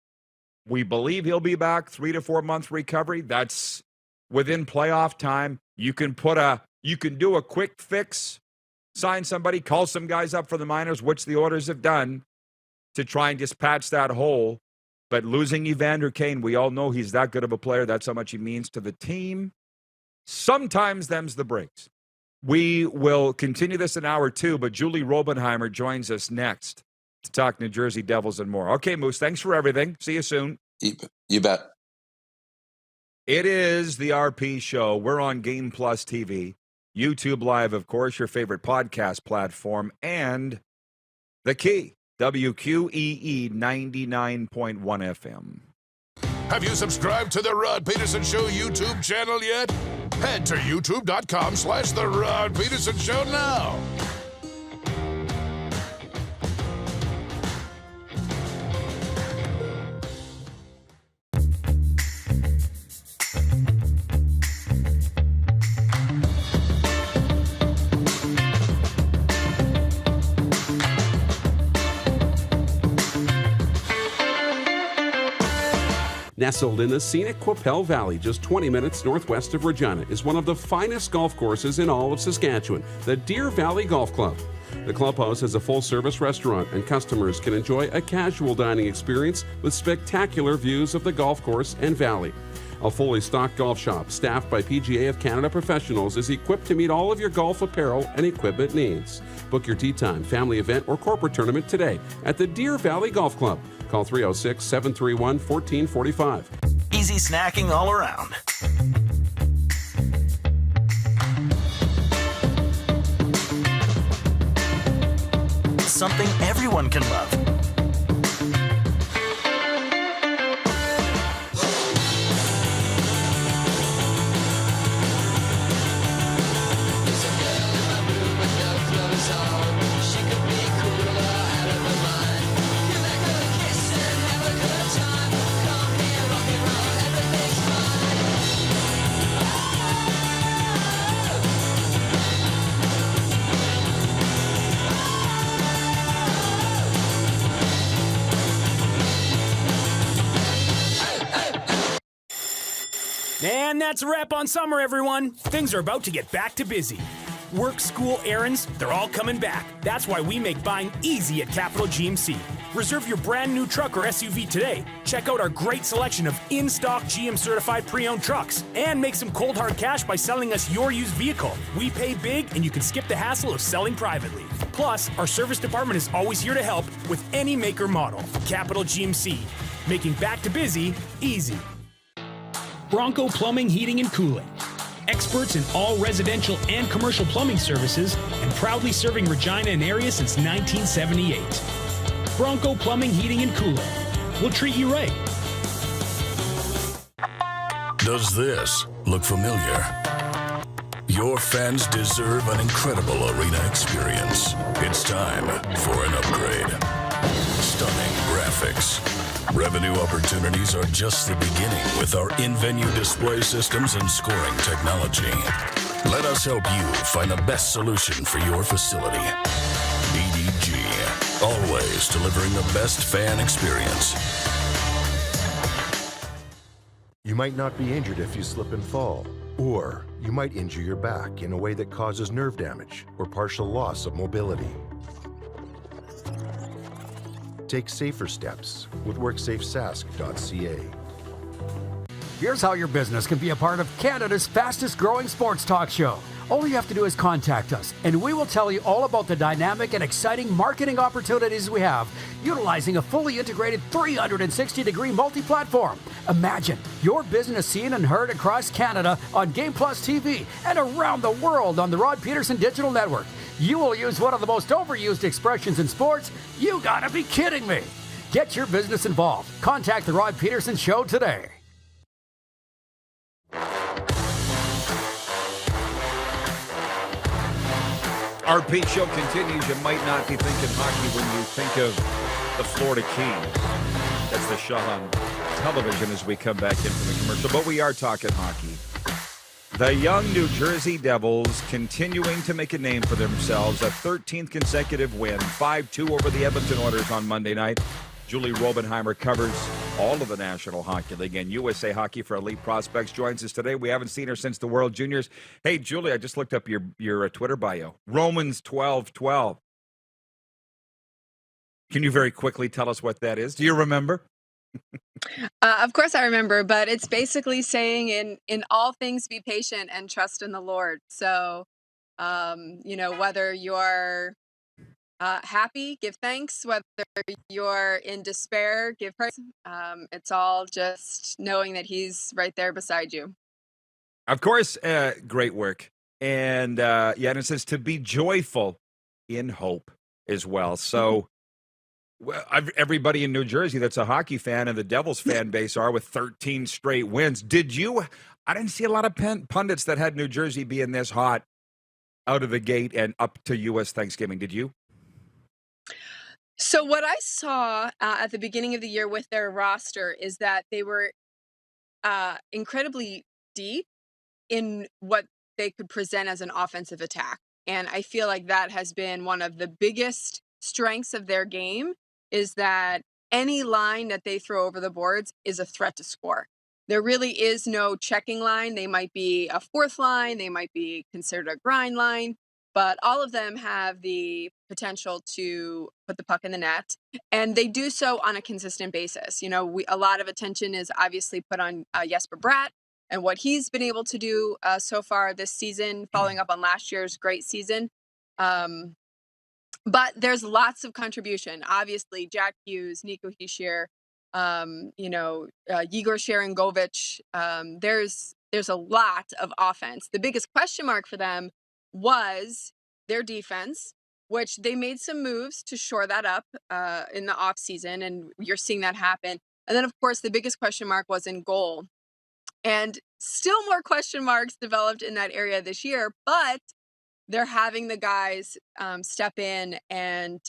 We believe he'll be back, 3 to 4 month recovery. That's within playoff time. You can do a quick fix, sign somebody, call some guys up for the minors, which the Oilers have done, to try and just patch that hole. But losing Evander Kane, we all know he's that good of a player. That's how much he means to the team. Sometimes them's the breaks. We will continue this in hour 2, but Julie Robenhymer joins us next to talk New Jersey Devils and more. Okay, Moose, thanks for everything. See you soon. You bet. It is the RP Show. We're on Game Plus TV, YouTube Live, of course, your favorite podcast platform, and The Key. WQEE 99.1 FM. Have you subscribed to the Rod Pedersen Show YouTube channel yet? Head to youtube.com/The Rod Pedersen Show now. Nestled in the scenic Qu'Appelle Valley, just 20 minutes northwest of Regina, is one of the finest golf courses in all of Saskatchewan, the Deer Valley Golf Club. The clubhouse has a full-service restaurant, and customers can enjoy a casual dining experience with spectacular views of the golf course and valley. A fully stocked golf shop, staffed by PGA of Canada professionals, is equipped to meet all of your golf apparel and equipment needs. Book your tee time, family event, or corporate tournament today at the Deer Valley Golf Club. Call 306-731-1445. Easy snacking all around. Something everyone can love. And that's a wrap on summer, everyone. Things are about to get back to busy. Work, school, errands, they're all coming back. That's why we make buying easy at Capital GMC. Reserve your brand new truck or SUV today. Check out our great selection of in-stock GM-certified pre-owned trucks. And make some cold hard cash by selling us your used vehicle. We pay big, and you can skip the hassle of selling privately. Plus, our service department is always here to help with any make or model. Capital GMC, making back to busy easy. Bronco Plumbing, Heating, and Cooling. experts in all residential and commercial plumbing services, and proudly serving Regina and area since 1978. Bronco Plumbing, Heating, and Cooling. We'll treat you right. Does this look familiar? Your fans deserve an incredible arena experience. It's time for an upgrade. Stunning graphics. Revenue opportunities are just the beginning with our in-venue display systems and scoring technology. Let us help you find the best solution for your facility. BDG, always delivering the best fan experience. You might not be injured if you slip and fall, or you might injure your back in a way that causes nerve damage or partial loss of mobility. Take safer steps with WorksafeSask.ca. Here's how your business can be a part of Canada's fastest growing sports talk show. All you have to do is contact us, and we will tell you all about the dynamic and exciting marketing opportunities we have, utilizing a fully integrated 360-degree multi-platform. Imagine your business seen and heard across Canada on Game Plus TV and around the world on the Rod Pedersen Digital Network. You will use one of the most overused expressions in sports. You gotta be kidding me. Get your business involved. Contact the Rod Pedersen Show today. Our Pete Show continues. You might not be thinking hockey when you think of the Florida Kings. That's the shot on television as we come back in from the commercial. But we are talking hockey. The young New Jersey Devils continuing to make a name for themselves. A 13th consecutive win, 5-2 over the Edmonton Oilers on Monday night. Julie Robenhymer covers all of the National Hockey League and USA Hockey for Elite Prospects. Joins us today. We haven't seen her since the World Juniors. Hey, Julie, I just looked up your Twitter bio. Romans 12:12. Can you very quickly tell us what that is? Do you remember? Of course I remember, but it's basically saying in all things be patient and trust in the Lord. So, whether you're happy, give thanks. Whether you're in despair, give praise. It's all just knowing that He's right there beside you. Of course, great work. And and it says to be joyful in hope as well. So everybody in New Jersey that's a hockey fan and the Devils fan base are with 13 straight wins. I didn't see a lot of pundits that had New Jersey being this hot out of the gate and up to U.S. Thanksgiving. Did you? So what I saw at the beginning of the year with their roster is that they were incredibly deep in what they could present as an offensive attack. And I feel like that has been one of the biggest strengths of their game, is that any line that they throw over the boards is a threat to score. There really is no checking line. They might be a fourth line. They might be considered a grind line. But all of them have the potential to put the puck in the net, and they do so on a consistent basis. A lot of attention is obviously put on Jesper Bratt and what he's been able to do so far this season, following up on last year's great season. But there's lots of contribution. Obviously, Jack Hughes, Nico Hischier, Igor Sharangovich. There's a lot of offense. The biggest question mark for them was their defense, which they made some moves to shore that up in the off-season, and you're seeing that happen. And then, of course, the biggest question mark was in goal. And still more question marks developed in that area this year, but they're having the guys step in and,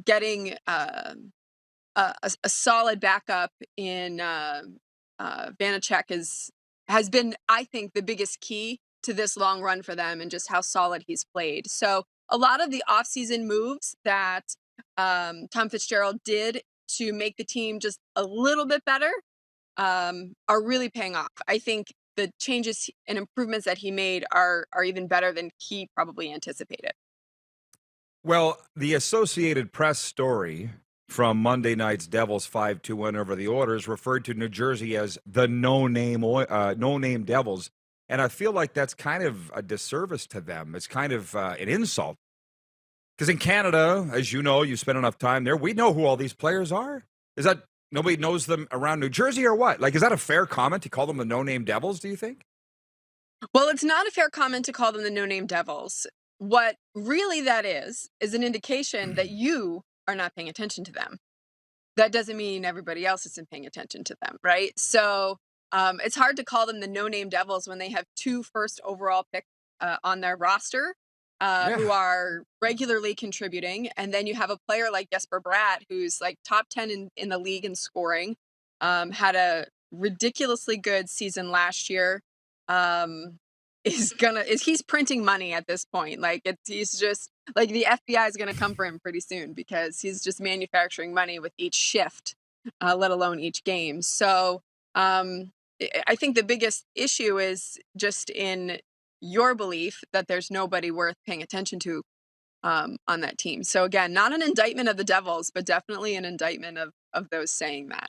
getting a solid backup in Vanacek has been, I think, the biggest key to this long run for them and just how solid he's played. So a lot of the offseason moves that Tom Fitzgerald did to make the team just a little bit better are really paying off. I think the changes and improvements that he made are even better than he probably anticipated. Well, the Associated Press story from Monday night's Devils 5-2 win over the Oilers referred to New Jersey as the no-name Devils. And I feel like that's kind of a disservice to them. It's kind of an insult. Because in Canada, as you know, you spend enough time there, we know who all these players are. Is that nobody knows them around New Jersey or what? Like, is that a fair comment to call them the no-name Devils, do you think? Well, it's not a fair comment to call them the no-name Devils. What really that is an indication that you are not paying attention to them. That doesn't mean everybody else isn't paying attention to them, right? So it's hard to call them the no-name Devils when they have 2 first overall picks on their roster who are regularly contributing. And then you have a player like Jesper Bratt, who's like top 10 in the league in scoring, had a ridiculously good season last year. He's printing money at this point. Like he's just like the FBI is gonna come for him pretty soon because he's just manufacturing money with each shift, let alone each game. So I think the biggest issue is just in your belief that there's nobody worth paying attention to on that team. So again, not an indictment of the Devils, but definitely an indictment of those saying that.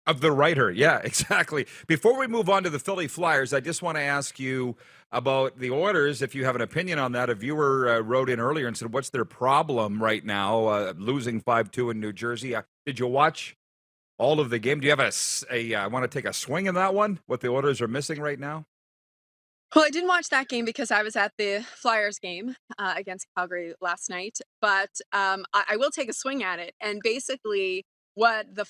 Of the writer. Yeah, exactly. Before we move on to the Philly Flyers, I just want to ask you about the Oilers, if you have an opinion on that. A viewer wrote in earlier and said, what's their problem right now, losing 5-2 in New Jersey? Did you watch all of the game? Do you have I want to take a swing in that one, what the Oilers are missing right now? Well, I didn't watch that game because I was at the Flyers game against Calgary last night, but I will take a swing at it. And basically, what the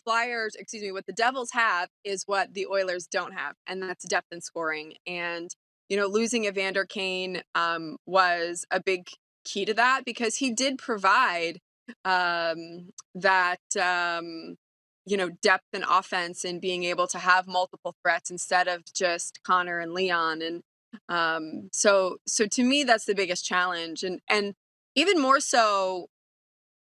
Devils have is what the Oilers don't have, and that's depth in scoring. And, losing Evander Kane was a big key to that because he did provide that, depth and offense and being able to have multiple threats instead of just Connor and Leon. And so to me, that's the biggest challenge. And even more so,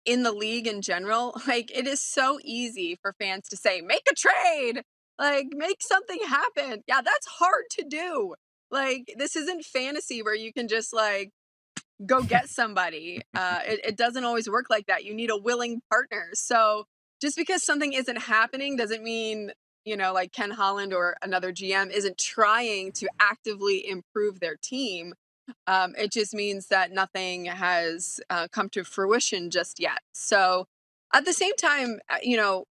in the league in general, like it is so easy for fans to say, make a trade, like make something happen. Yeah, that's hard to do. Like this isn't fantasy where you can just like go get somebody. It doesn't always work like that. You need a willing partner. So just because something isn't happening doesn't mean, like Ken Holland or another GM isn't trying to actively improve their team. It just means that nothing has come to fruition just yet. So at the same time, I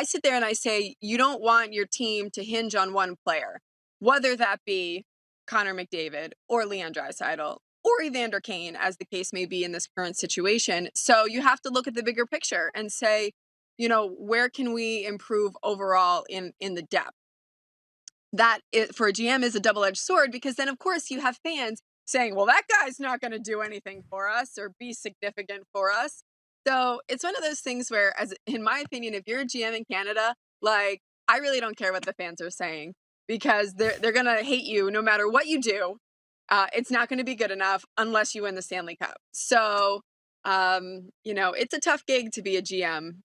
sit there and I say, you don't want your team to hinge on one player, whether that be Connor McDavid or Leon Draisaitl or Evander Kane, as the case may be in this current situation. So you have to look at the bigger picture and say, where can we improve overall in the depth? That for a GM is a double-edged sword because then, of course, you have fans saying, well, that guy's not going to do anything for us or be significant for us. So it's one of those things where, as in my opinion, if you're a GM in Canada, like, I really don't care what the fans are saying because they're going to hate you no matter what you do. It's not going to be good enough unless you win the Stanley Cup. So, it's a tough gig to be a GM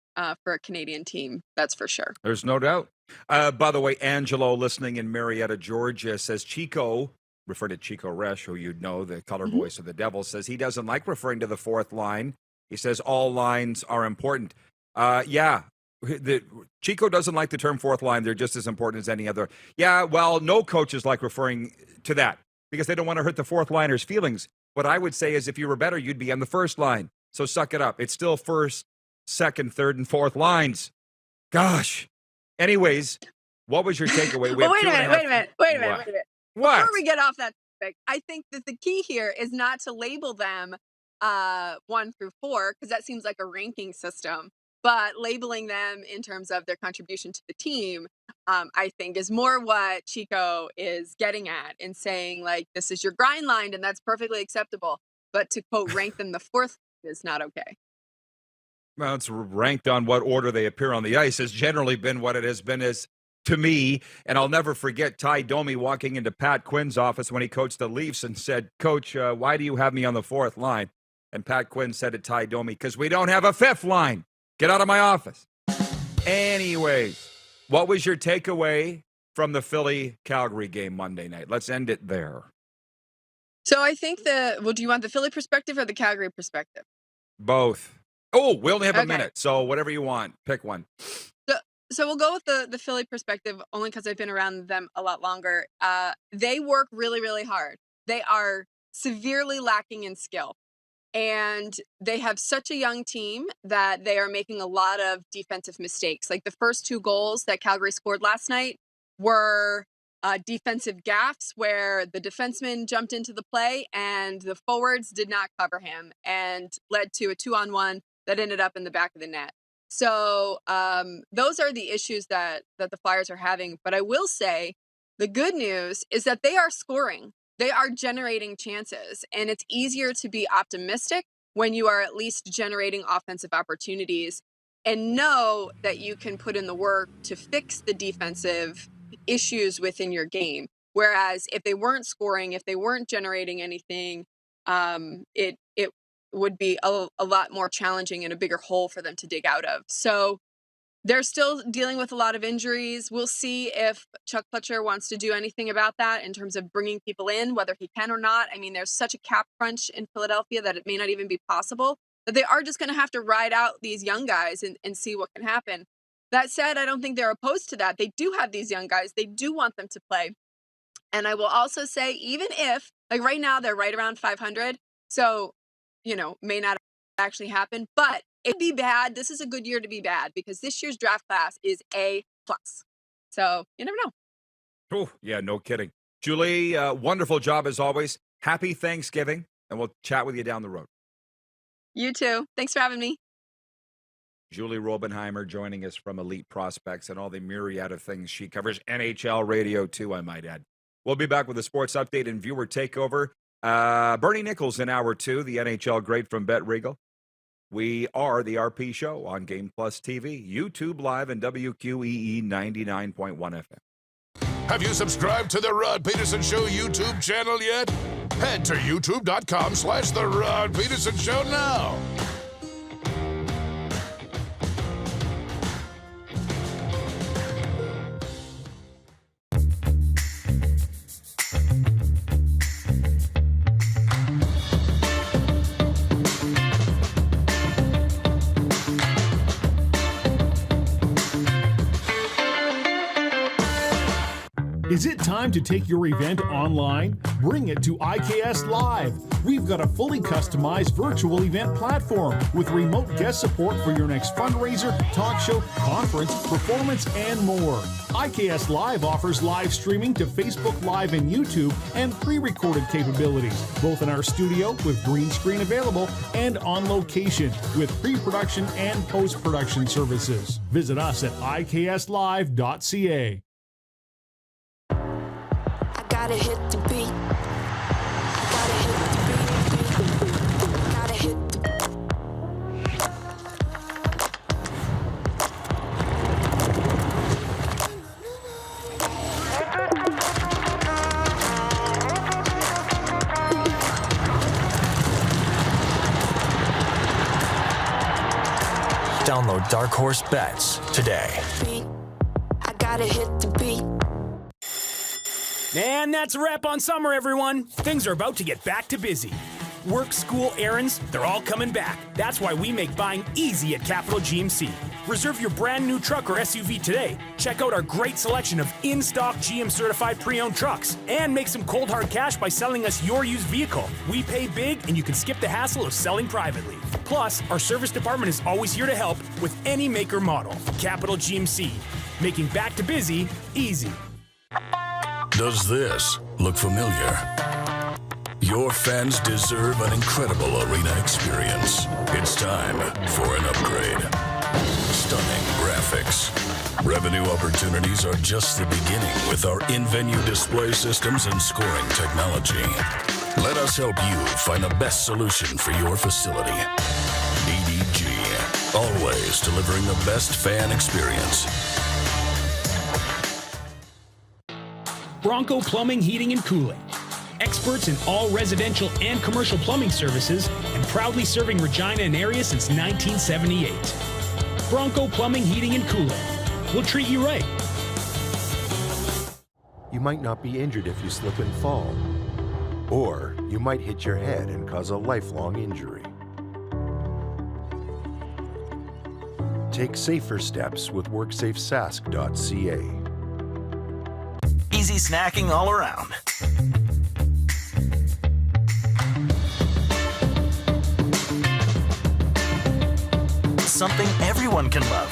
for a Canadian team. That's for sure. There's no doubt. By the way, Angelo, listening in Marietta, Georgia, says Chico, referring to Chico Resch, who you'd know, the color voice of the Devils, says he doesn't like referring to the fourth line. He says all lines are important. Chico doesn't like the term fourth line. They're just as important as any other. Yeah, well, no coaches like referring to that because they don't want to hurt the fourth liner's feelings. What I would say is if you were better, you'd be on the first line. So suck it up. It's still first, second, third, and fourth lines. Gosh. Anyways, what was your takeaway? Well, wait a minute. What? Before we get off that topic, I think that the key here is not to label them 1 through 4 because that seems like a ranking system. But labeling them in terms of their contribution to the team, I think, is more what Chico is getting at in saying, like, this is your grind line and that's perfectly acceptable. But to, quote, rank them the fourth is not okay. Well, it's ranked on what order they appear on the ice has generally been what it has been as to me. And I'll never forget Ty Domi walking into Pat Quinn's office when he coached the Leafs and said, Coach, why do you have me on the fourth line? And Pat Quinn said to Ty Domi, because we don't have a fifth line. Get out of my office. Anyways, what was your takeaway from the Philly-Calgary game Monday night? Let's end it there. So I think do you want the Philly perspective or the Calgary perspective? Both. Oh, we only have a minute, so whatever you want. Pick one. So we'll go with the Philly perspective only because I've been around them a lot longer. They work really, really hard. They are severely lacking in skill. And they have such a young team that they are making a lot of defensive mistakes. Like the first 2 goals that Calgary scored last night were defensive gaffes where the defenseman jumped into the play and the forwards did not cover him and led to a 2-on-1 that ended up in the back of the net. So those are the issues that the Flyers are having. But I will say the good news is that they are scoring. They are generating chances, and it's easier to be optimistic when you are at least generating offensive opportunities and know that you can put in the work to fix the defensive issues within your game. Whereas if they weren't scoring, if they weren't generating anything, it would be a lot more challenging and a bigger hole for them to dig out of. So they're still dealing with a lot of injuries. We'll see if Chuck Fletcher wants to do anything about that in terms of bringing people in, whether he can or not. I mean, there's such a cap crunch in Philadelphia that it may not even be possible, that they are just going to have to ride out these young guys and see what can happen. That said, I don't think they're opposed to that. They do have these young guys. They do want them to play. And I will also say, even if, like right now, they're right around 500. So, may not actually happen, but it'd be bad. This is a good year to be bad because this year's draft class is A+. So you never know. Oh, yeah, no kidding. Julie, wonderful job as always. Happy Thanksgiving, and we'll chat with you down the road. You too. Thanks for having me. Julie Robenhymer joining us from Elite Prospects and all the myriad of things she covers. NHL radio, too, I might add. We'll be back with a sports update and viewer takeover. Bernie Nicholls in hour 2, the NHL great from Bet Regal. We are the RP Show on Game Plus TV, YouTube Live, and WQEE 99.1 FM. Have you subscribed to the Rod Pedersen Show YouTube channel yet? Head to youtube.com/The Rod Pedersen Show now. Is it time to take your event online? Bring it to IKS Live. We've got a fully customized virtual event platform with remote guest support for your next fundraiser, talk show, conference, performance, and more. IKS Live offers live streaming to Facebook Live and YouTube and pre-recorded capabilities, both in our studio with green screen available and on location with pre-production and post-production services. Visit us at ikslive.ca. Gotta hit the beat. Gotta hit the beat. Gotta hit the Download Dark Horse Bets today. I gotta hit the beat. And that's a wrap on summer, everyone. Things are about to get back to busy. Work, school, errands, they're all coming back. That's why we make buying easy at Capital GMC. Reserve your brand new truck or SUV today. Check out our great selection of in-stock GM certified pre-owned trucks. And make some cold hard cash by selling us your used vehicle. We pay big and you can skip the hassle of selling privately. Plus, our service department is always here to help with any make or model. Capital GMC, making back to busy easy. Does this look familiar? Your fans deserve an incredible arena experience. It's time for an upgrade. Stunning graphics. Revenue opportunities are just the beginning with our in-venue display systems and scoring technology. Let us help you find the best solution for your facility. EDG, always delivering the best fan experience. Bronco Plumbing, Heating, and Cooling. Experts in all residential and commercial plumbing services and proudly serving Regina and area since 1978. Bronco Plumbing, Heating, and Cooling. We'll treat you right. You might not be injured if you slip and fall. Or you might hit your head and cause a lifelong injury. Take safer steps with WorksafeSask.ca. Easy snacking all around. Something everyone can love.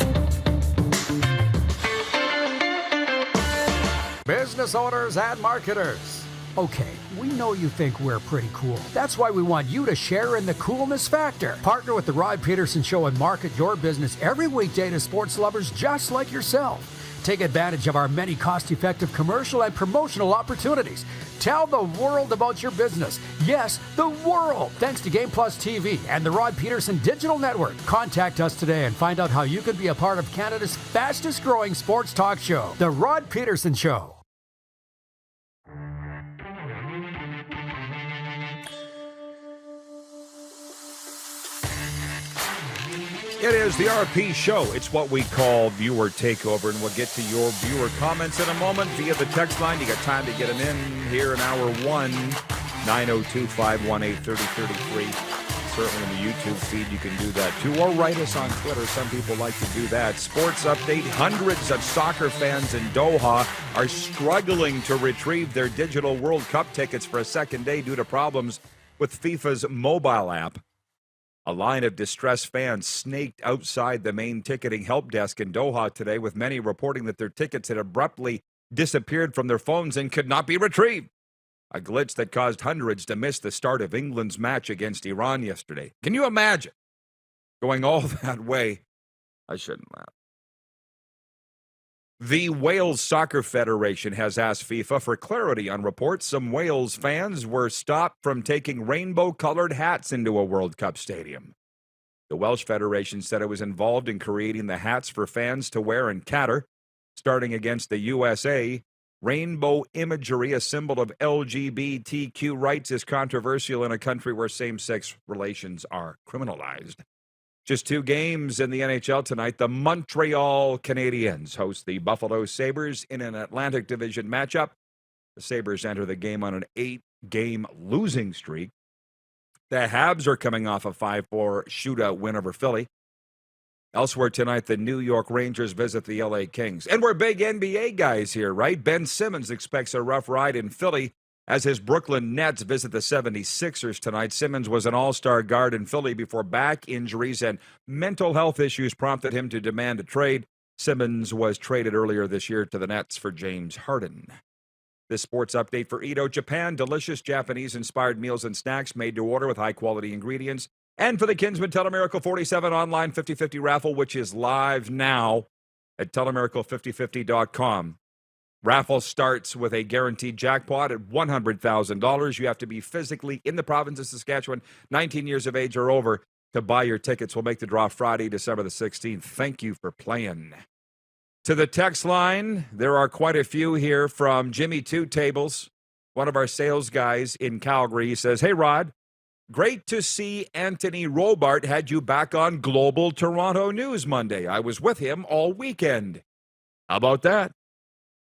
business owners and marketers. Okay, we know you think we're pretty cool. That's why we want you to share in the coolness factor. Partner with the Rod Pedersen Show and market your business every weekday to sports lovers just like yourself. Take advantage of our many cost-effective commercial and promotional opportunities. Tell the world about your business. Yes, the world. Thanks to Game Plus TV and the Rod Pedersen Digital Network. Contact us today and find out how you can be a part of Canada's fastest-growing sports talk show, The Rod Pedersen Show. It is the RP Show. It's what we call Viewer Takeover, and we'll get to your viewer comments in a moment via the text line. You got time to get them in here in hour one, 902-518-3033. Certainly in the YouTube feed, you can do that too, or write us on Twitter. Some people like to do that. Sports update. Hundreds of soccer fans in Doha are struggling to retrieve their digital World Cup tickets for a second day due to problems with FIFA's mobile app. A line of distressed fans snaked outside the main ticketing help desk in Doha today, with many reporting that their tickets had abruptly disappeared from their phones and could not be retrieved. A glitch that caused hundreds to miss the start of England's match against Iran yesterday. Can you imagine going all that way? I shouldn't laugh. The Wales Soccer Federation has asked FIFA for clarity on reports some Wales fans were stopped from taking rainbow-colored hats into a World Cup stadium. The Welsh Federation said it was involved in creating the hats for fans to wear in Qatar. Starting against the USA, rainbow imagery, a symbol of LGBTQ rights, is controversial in a country where same-sex relations are criminalized. Just 2 games in the NHL tonight. The Montreal Canadiens host the Buffalo Sabres in an Atlantic Division matchup. The Sabres enter the game on an 8-game losing streak. The Habs are coming off a 5-4 shootout win over Philly. Elsewhere tonight, the New York Rangers visit the LA Kings. And we're big NBA guys here, right? Ben Simmons expects a rough ride in Philly as his Brooklyn Nets visit the 76ers tonight. Simmons was an all-star guard in Philly before back injuries and mental health issues prompted him to demand a trade. Simmons was traded earlier this year to the Nets for James Harden. This sports update for Edo Japan. Delicious Japanese-inspired meals and snacks made to order with high-quality ingredients. And for the Kinsman Telemiracle 47 online 50/50 raffle, which is live now at telemiracle5050.com. Raffle starts with a guaranteed jackpot at $100,000. You have to be physically in the province of Saskatchewan, 19 years of age or over, to buy your tickets. We'll make the draw Friday, December the 16th. Thank you for playing. To the text line, there are quite a few here from Jimmy Two Tables, one of our sales guys in Calgary. He says, "Hey, Rod, great to see Anthony Robart had you back on Global Toronto News Monday. I was with him all weekend. How about that?"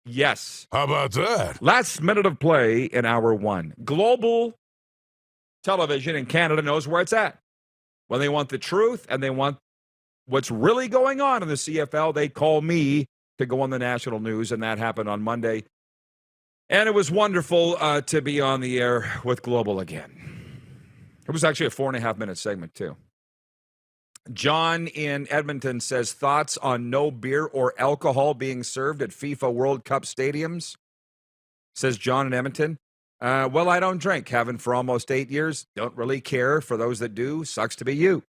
Yes. How about that? Last minute of play in hour one. Global television in Canada knows where it's at. When they want the truth and they want what's really going on in the CFL, they call me to go on the national news, and that happened on Monday. And it was wonderful to be on the air with Global again. It was actually a 4.5-minute segment, too. John in Edmonton says, thoughts on no beer or alcohol being served at FIFA World Cup stadiums? Says John in Edmonton. Well, I don't drink. Haven't for almost 8 years. Don't really care. For those that do, sucks to be you.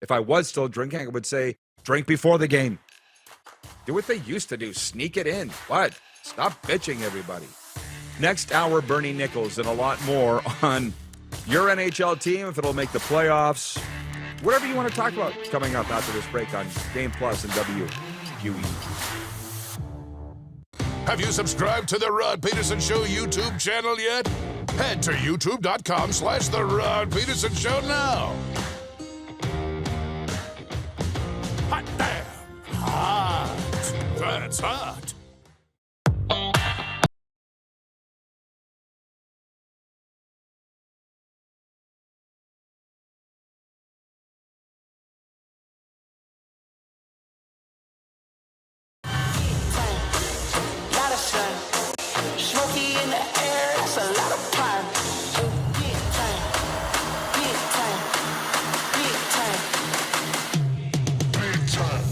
If I was still drinking, I would say, drink before the game. Do what they used to do. Sneak it in. What? Stop bitching, everybody. Next hour, Bernie Nicholls and a lot more on your NHL team, if it'll make the playoffs. Whatever you want to talk about coming up after this break on Game Plus and WQE. Have you subscribed to the Rod Pedersen Show YouTube channel yet? Head to youtube.com/The Rod Pedersen Show now. Hot damn. Hot. That's hot. Smoky in the air, that's a lot of fun. Big time, big time, big time, big time.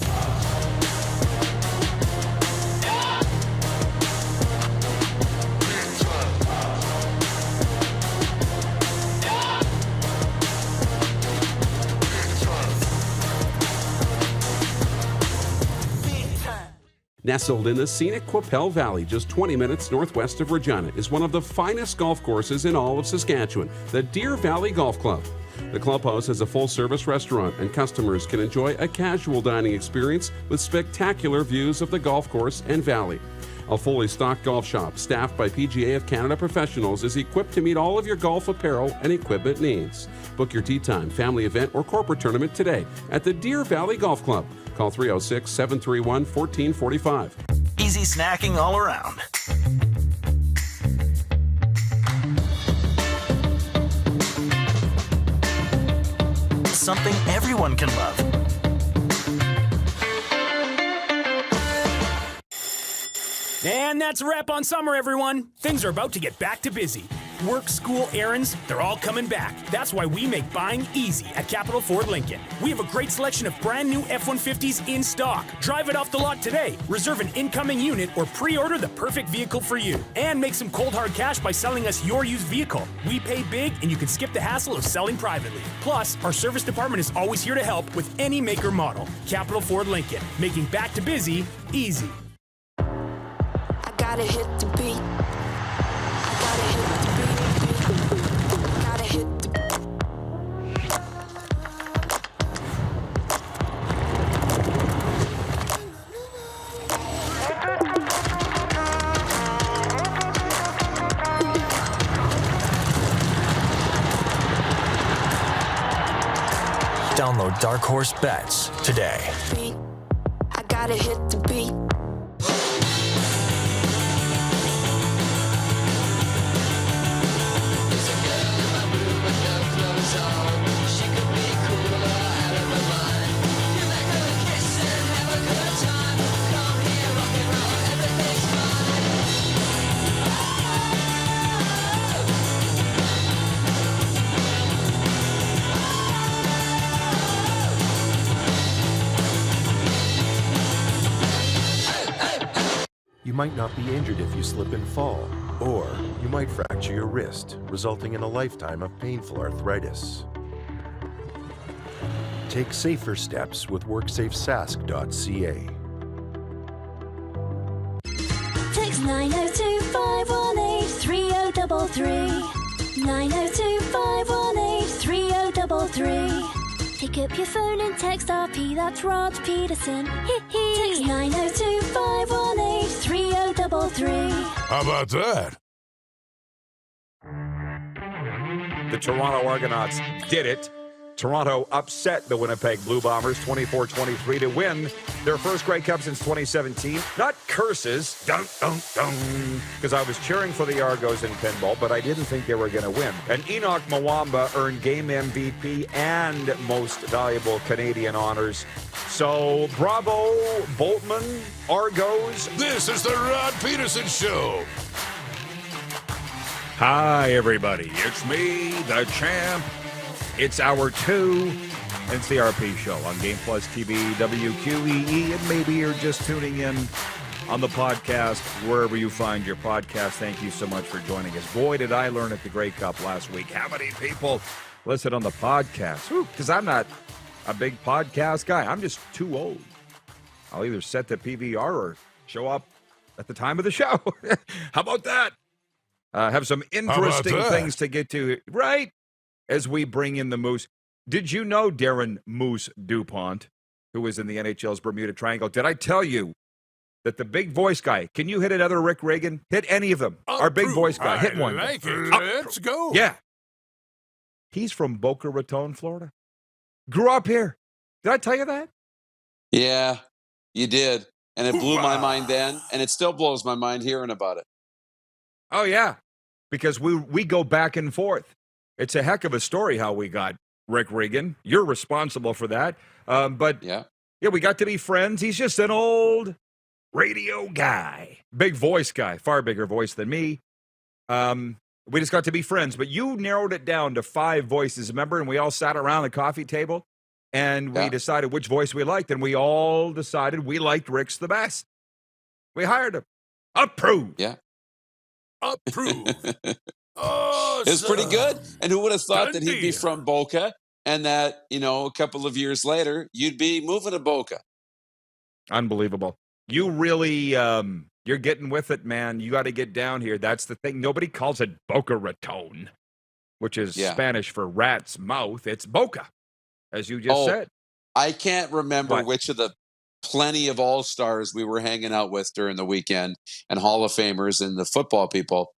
Nestled in the scenic Qu'Appelle Valley, just 20 minutes northwest of Regina, is one of the finest golf courses in all of Saskatchewan, the Deer Valley Golf Club. The clubhouse has a full-service restaurant, and customers can enjoy a casual dining experience with spectacular views of the golf course and valley. A fully stocked golf shop, staffed by PGA of Canada professionals, is equipped to meet all of your golf apparel and equipment needs. Book your tee time, family event, or corporate tournament today at the Deer Valley Golf Club. Call 306-731-1445. Easy snacking all around. Something everyone can love. And that's a wrap on summer, everyone. Things are about to get back to busy. Work, school, errands, they're all coming back. That's why we make buying easy at Capital Ford Lincoln. We have a great selection of brand new F-150s in stock. Drive it off the lot today. Reserve an incoming unit or pre-order the perfect vehicle for you. And make some cold hard cash by selling us your used vehicle. We pay big and you can skip the hassle of selling privately. Plus, our service department is always here to help with any make or model. Capital Ford Lincoln, making back to busy easy. I gotta hit the beat. I gotta hit the beat. Gotta hit the Download Dark Horse Bets today. beat. I gotta hit the beat. You might not be injured if you slip and fall, or you might fracture your wrist, resulting in a lifetime of painful arthritis. Take safer steps with WorksafeSask.ca. Text 902-518-3033. 902-518-3033. Pick up your phone and text RP, that's Rod Pedersen. Text 902-518-3033. How about that? The Toronto Argonauts did it. Toronto upset the Winnipeg Blue Bombers 24-23 to win their first Grey Cup since 2017. Not curses, because I was cheering for the Argos in pinball, but I didn't think they were going to win. And Enoch Mwamba earned Game MVP and Most Valuable Canadian honors. So bravo, Boltman, Argos. This is the Rod Pedersen Show. Hi, everybody. It's me, the champ. It's hour 2. It's the RP Show on Game Plus TV, WQEE, and maybe you're just tuning in on the podcast, wherever you find your podcast. Thank you so much for joining us. Boy, did I learn at the Grey Cup last week how many people listen on the podcast. Because I'm not a big podcast guy. I'm just too old. I'll either set the PVR or show up at the time of the show. How about that? Have some interesting things to get to, right? As we bring in the Moose. Did you know Darren Moose DuPont, who was in the NHL's Bermuda Triangle? Did I tell you that the big voice guy, can you hit another Rick Reagan? Hit any of them. Our big voice guy. Hit one. Like it. Let's go. Yeah. He's from Boca Raton, Florida. Grew up here. Did I tell you that? Yeah, you did. And it blew my mind then, and it still blows my mind hearing about it. Oh, yeah. Because we go back and forth. It's a heck of a story how we got Rick Reagan. You're responsible for that. But yeah, we got to be friends. He's just an old radio guy. Big voice guy. Far bigger voice than me. We just got to be friends. But you narrowed it down to 5 voices, remember? And we all sat around the coffee table and we decided which voice we liked. And we all decided we liked Rick's the best. We hired him. Approved. Yeah. Approved. It was pretty good. And who would have thought that he'd be from Boca and that, a couple of years later, you'd be moving to Boca. Unbelievable. You really, you're getting with it, man. You got to get down here. That's the thing. Nobody calls it Boca Raton, which is Spanish for rat's mouth. It's Boca, as you just said. I can't remember which of the plenty of all-stars we were hanging out with during the weekend and Hall of Famers and the football people.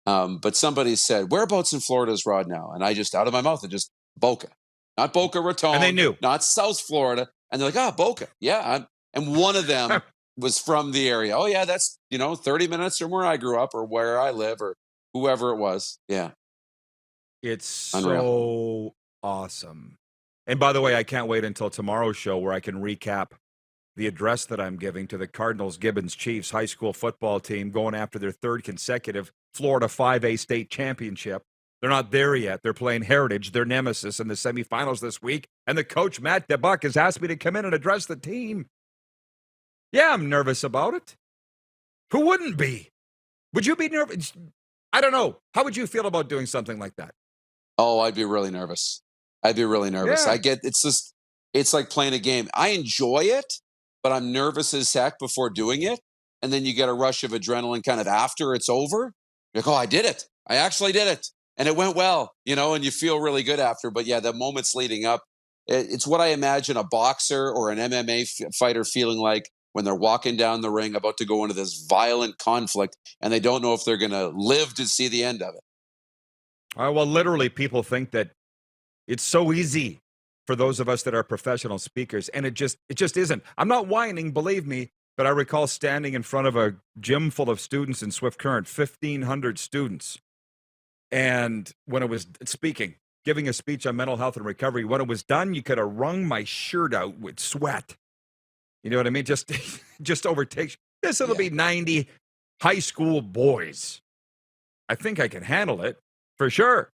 But somebody said, whereabouts in Florida is Rod now? And I just, out of my mouth, just Boca. Not Boca Raton. And they knew. Not South Florida. And they're like, Boca. Yeah. And one of them was from the area. Oh, yeah, that's, 30 minutes from where I grew up or where I live or whoever it was. Yeah. It's Unreal. so awesome. And by the way, I can't wait until tomorrow's show where I can recap the address that I'm giving to the Cardinals Gibbons Chiefs high school football team going after their third consecutive Florida 5A state championship. They're not there yet. They're playing Heritage, their nemesis, in the semifinals this week. And the coach, Matt DeBuck, has asked me to come in and address the team. Yeah, I'm nervous about it. Who wouldn't be? Would you be nervous? I don't know. How would you feel about doing something like that? Oh, I'd be really nervous. Yeah. It's like playing a game. I enjoy it, but I'm nervous as heck before doing it. And then you get a rush of adrenaline kind of after it's over. You're like, I did it. I actually did it. And it went well, and you feel really good after. But yeah, the moments leading up, it's what I imagine a boxer or an MMA fighter feeling like when they're walking down the ring about to go into this violent conflict and they don't know if they're going to live to see the end of it. Well, literally, people think that it's so easy for those of us that are professional speakers, and it just isn't. I'm not whining, believe me, but I recall standing in front of a gym full of students in Swift Current, 1,500 students. And when it was giving a speech on mental health and recovery, when it was done, you could have wrung my shirt out with sweat. You know what I mean? Just overtakes. It'll be 90 high school boys. I think I can handle it for sure.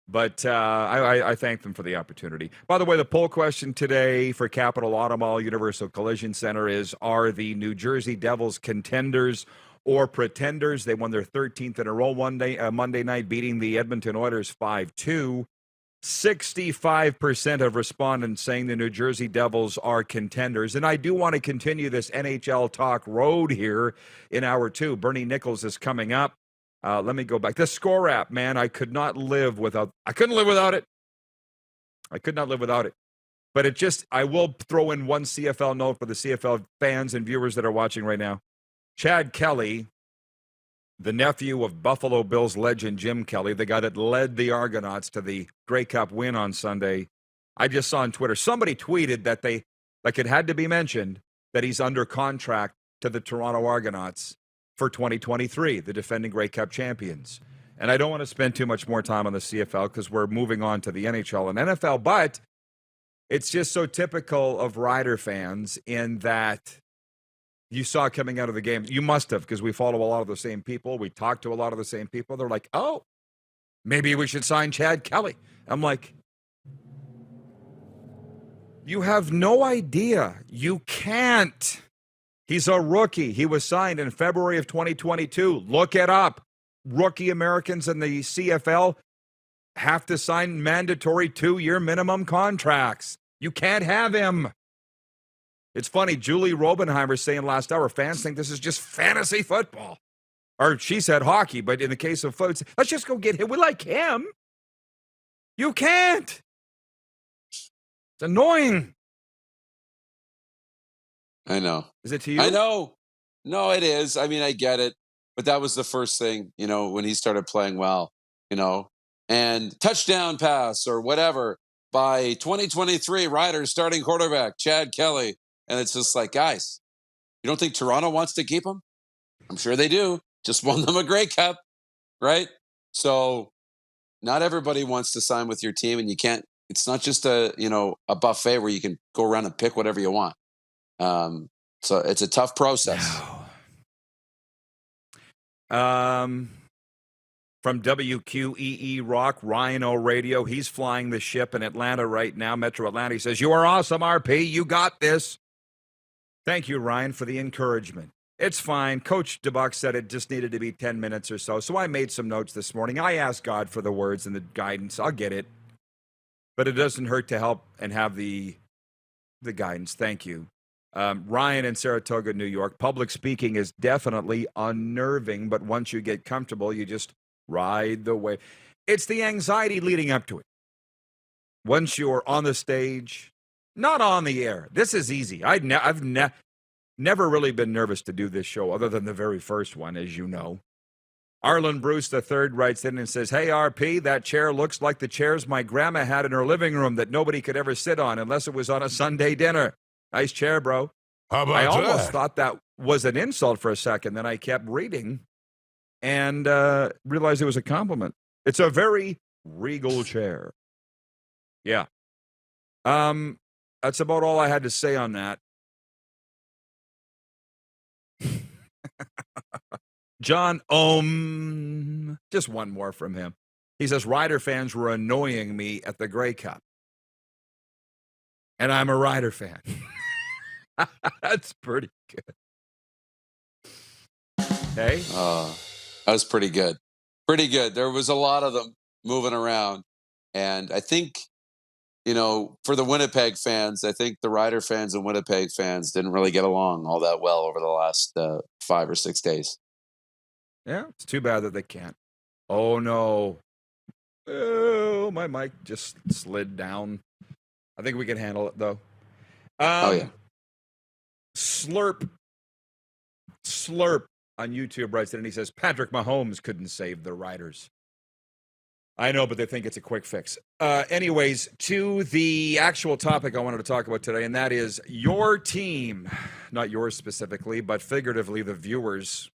But I thank them for the opportunity. By the way, the poll question today for Capital Auto Mall Universal Collision Center is, are the New Jersey Devils contenders or pretenders? They won their 13th in a row Monday night, beating the Edmonton Oilers 5-2. 65% of respondents saying the New Jersey Devils are contenders. And I do want to continue this NHL talk road here in hour 2. Bernie Nicholls is coming up. Let me go back. The Score app, man, I couldn't live without it. I could not live without it. But I will throw in one CFL note for the CFL fans and viewers that are watching right now. Chad Kelly, the nephew of Buffalo Bills legend Jim Kelly, the guy that led the Argonauts to the Grey Cup win on Sunday. I just saw on Twitter, somebody tweeted that it had to be mentioned that he's under contract to the Toronto Argonauts for 2023, the defending Grey Cup champions. And I don't want to spend too much more time on the CFL because we're moving on to the NHL and NFL, but it's just so typical of Rider fans in that you saw coming out of the game. You must have, because we follow a lot of the same people. We talk to a lot of the same people. They're like, oh, maybe we should sign Chad Kelly. I'm like, you have no idea. You can't. He's a rookie. He was signed in February of 2022. Look it up. Rookie Americans in the CFL have to sign mandatory 2-year minimum contracts. You can't have him. It's funny, Julie Robenhymer saying last hour, fans think this is just fantasy football. Or she said hockey, but in the case of football, let's just go get him. We like him. You can't. It's annoying. I know. Is it to you? I know. No, it is. I mean, I get it. But that was the first thing, when he started playing well, and touchdown pass or whatever by 2023, Riders starting quarterback, Chad Kelly. And it's just like, guys, you don't think Toronto wants to keep him? I'm sure they do. Just won them a Grey Cup, right? So not everybody wants to sign with your team, and you can't. It's not just a buffet where you can go around and pick whatever you want. So it's a tough process. From WQEE Rock, Rhino Radio, he's flying the ship in Atlanta right now, Metro Atlanta. He says, you are awesome, RP. You got this. Thank you, Ryan, for the encouragement. It's fine. Coach DeBuck said it just needed to be 10 minutes or so, so I made some notes this morning. I asked God for the words and the guidance. I'll get it. But it doesn't hurt to help and have the guidance. Thank you. Ryan in Saratoga, New York. Public speaking is definitely unnerving, but once you get comfortable, you just ride the wave. It's the anxiety leading up to it. Once you're on the stage, not on the air. This is easy. I've never really been nervous to do this show, other than the very first one, as you know. Arlen Bruce III writes in and says, "Hey, RP, that chair looks like the chairs my grandma had in her living room that nobody could ever sit on unless it was on a Sunday dinner. Nice chair, bro." How about I almost that? thought that was an insult for a second. Then I kept reading and realized it was a compliment. It's a very regal chair. Yeah. That's about all I had to say on that. John just one more from him. He says, Rider fans were annoying me at the Grey Cup. And I'm a Rider fan. That's pretty good. Hey? That was pretty good. Pretty good. There was a lot of them moving around. And I think, for the Winnipeg fans, I think the Rider fans and Winnipeg fans didn't really get along all that well over the last 5 or 6 days. Yeah, it's too bad that they can't. Oh, no. Oh, my mic just slid down. I think we can handle it, though. Yeah. Slurp on YouTube writes in and he says, Patrick Mahomes couldn't save the Riders. I know, but they think it's a quick fix. Anyways, to the actual topic I wanted to talk about today, and that is your team, not yours specifically, but figuratively the viewers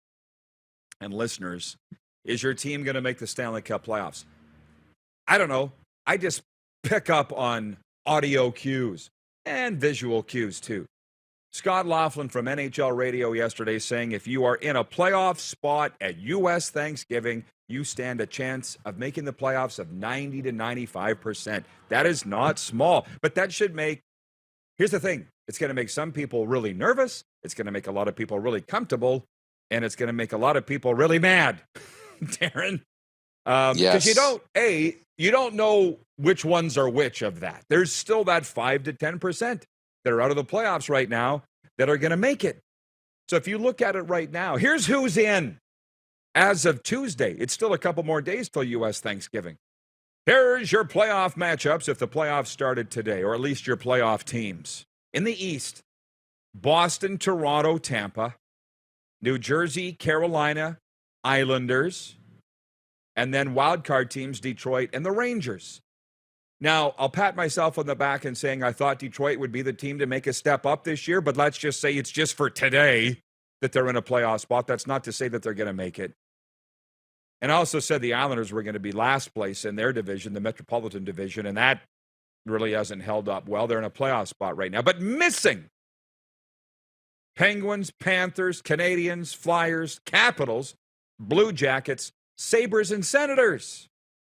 and listeners. Is your team going to make the Stanley Cup playoffs? I don't know. I just pick up on audio cues and visual cues too. Scott Laughlin from NHL Radio yesterday saying if you are in a playoff spot at U.S. Thanksgiving, you stand a chance of making the playoffs of 90 to 95%. That is not small, but that should make, here's the thing, it's going to make some people really nervous, it's going to make a lot of people really comfortable, and it's going to make a lot of people really mad, Darren. Because you don't know which ones are which of that. There's still that 5 to 10% that are out of the playoffs right now that are going to make it. So if you look at it right now, here's who's in. As of Tuesday, it's still a couple more days till U.S. Thanksgiving. Here's your playoff matchups if the playoffs started today, or at least your playoff teams. In the East, Boston, Toronto, Tampa, New Jersey, Carolina, Islanders, and then wildcard teams, Detroit and the Rangers. Now, I'll pat myself on the back and saying I thought Detroit would be the team to make a step up this year, but let's just say it's just for today that they're in a playoff spot. That's not to say that they're going to make it. And I also said the Islanders were going to be last place in their division, the Metropolitan Division, and that really hasn't held up well. They're in a playoff spot right now. But missing Penguins, Panthers, Canadians, Flyers, Capitals, Blue Jackets, Sabres, and Senators.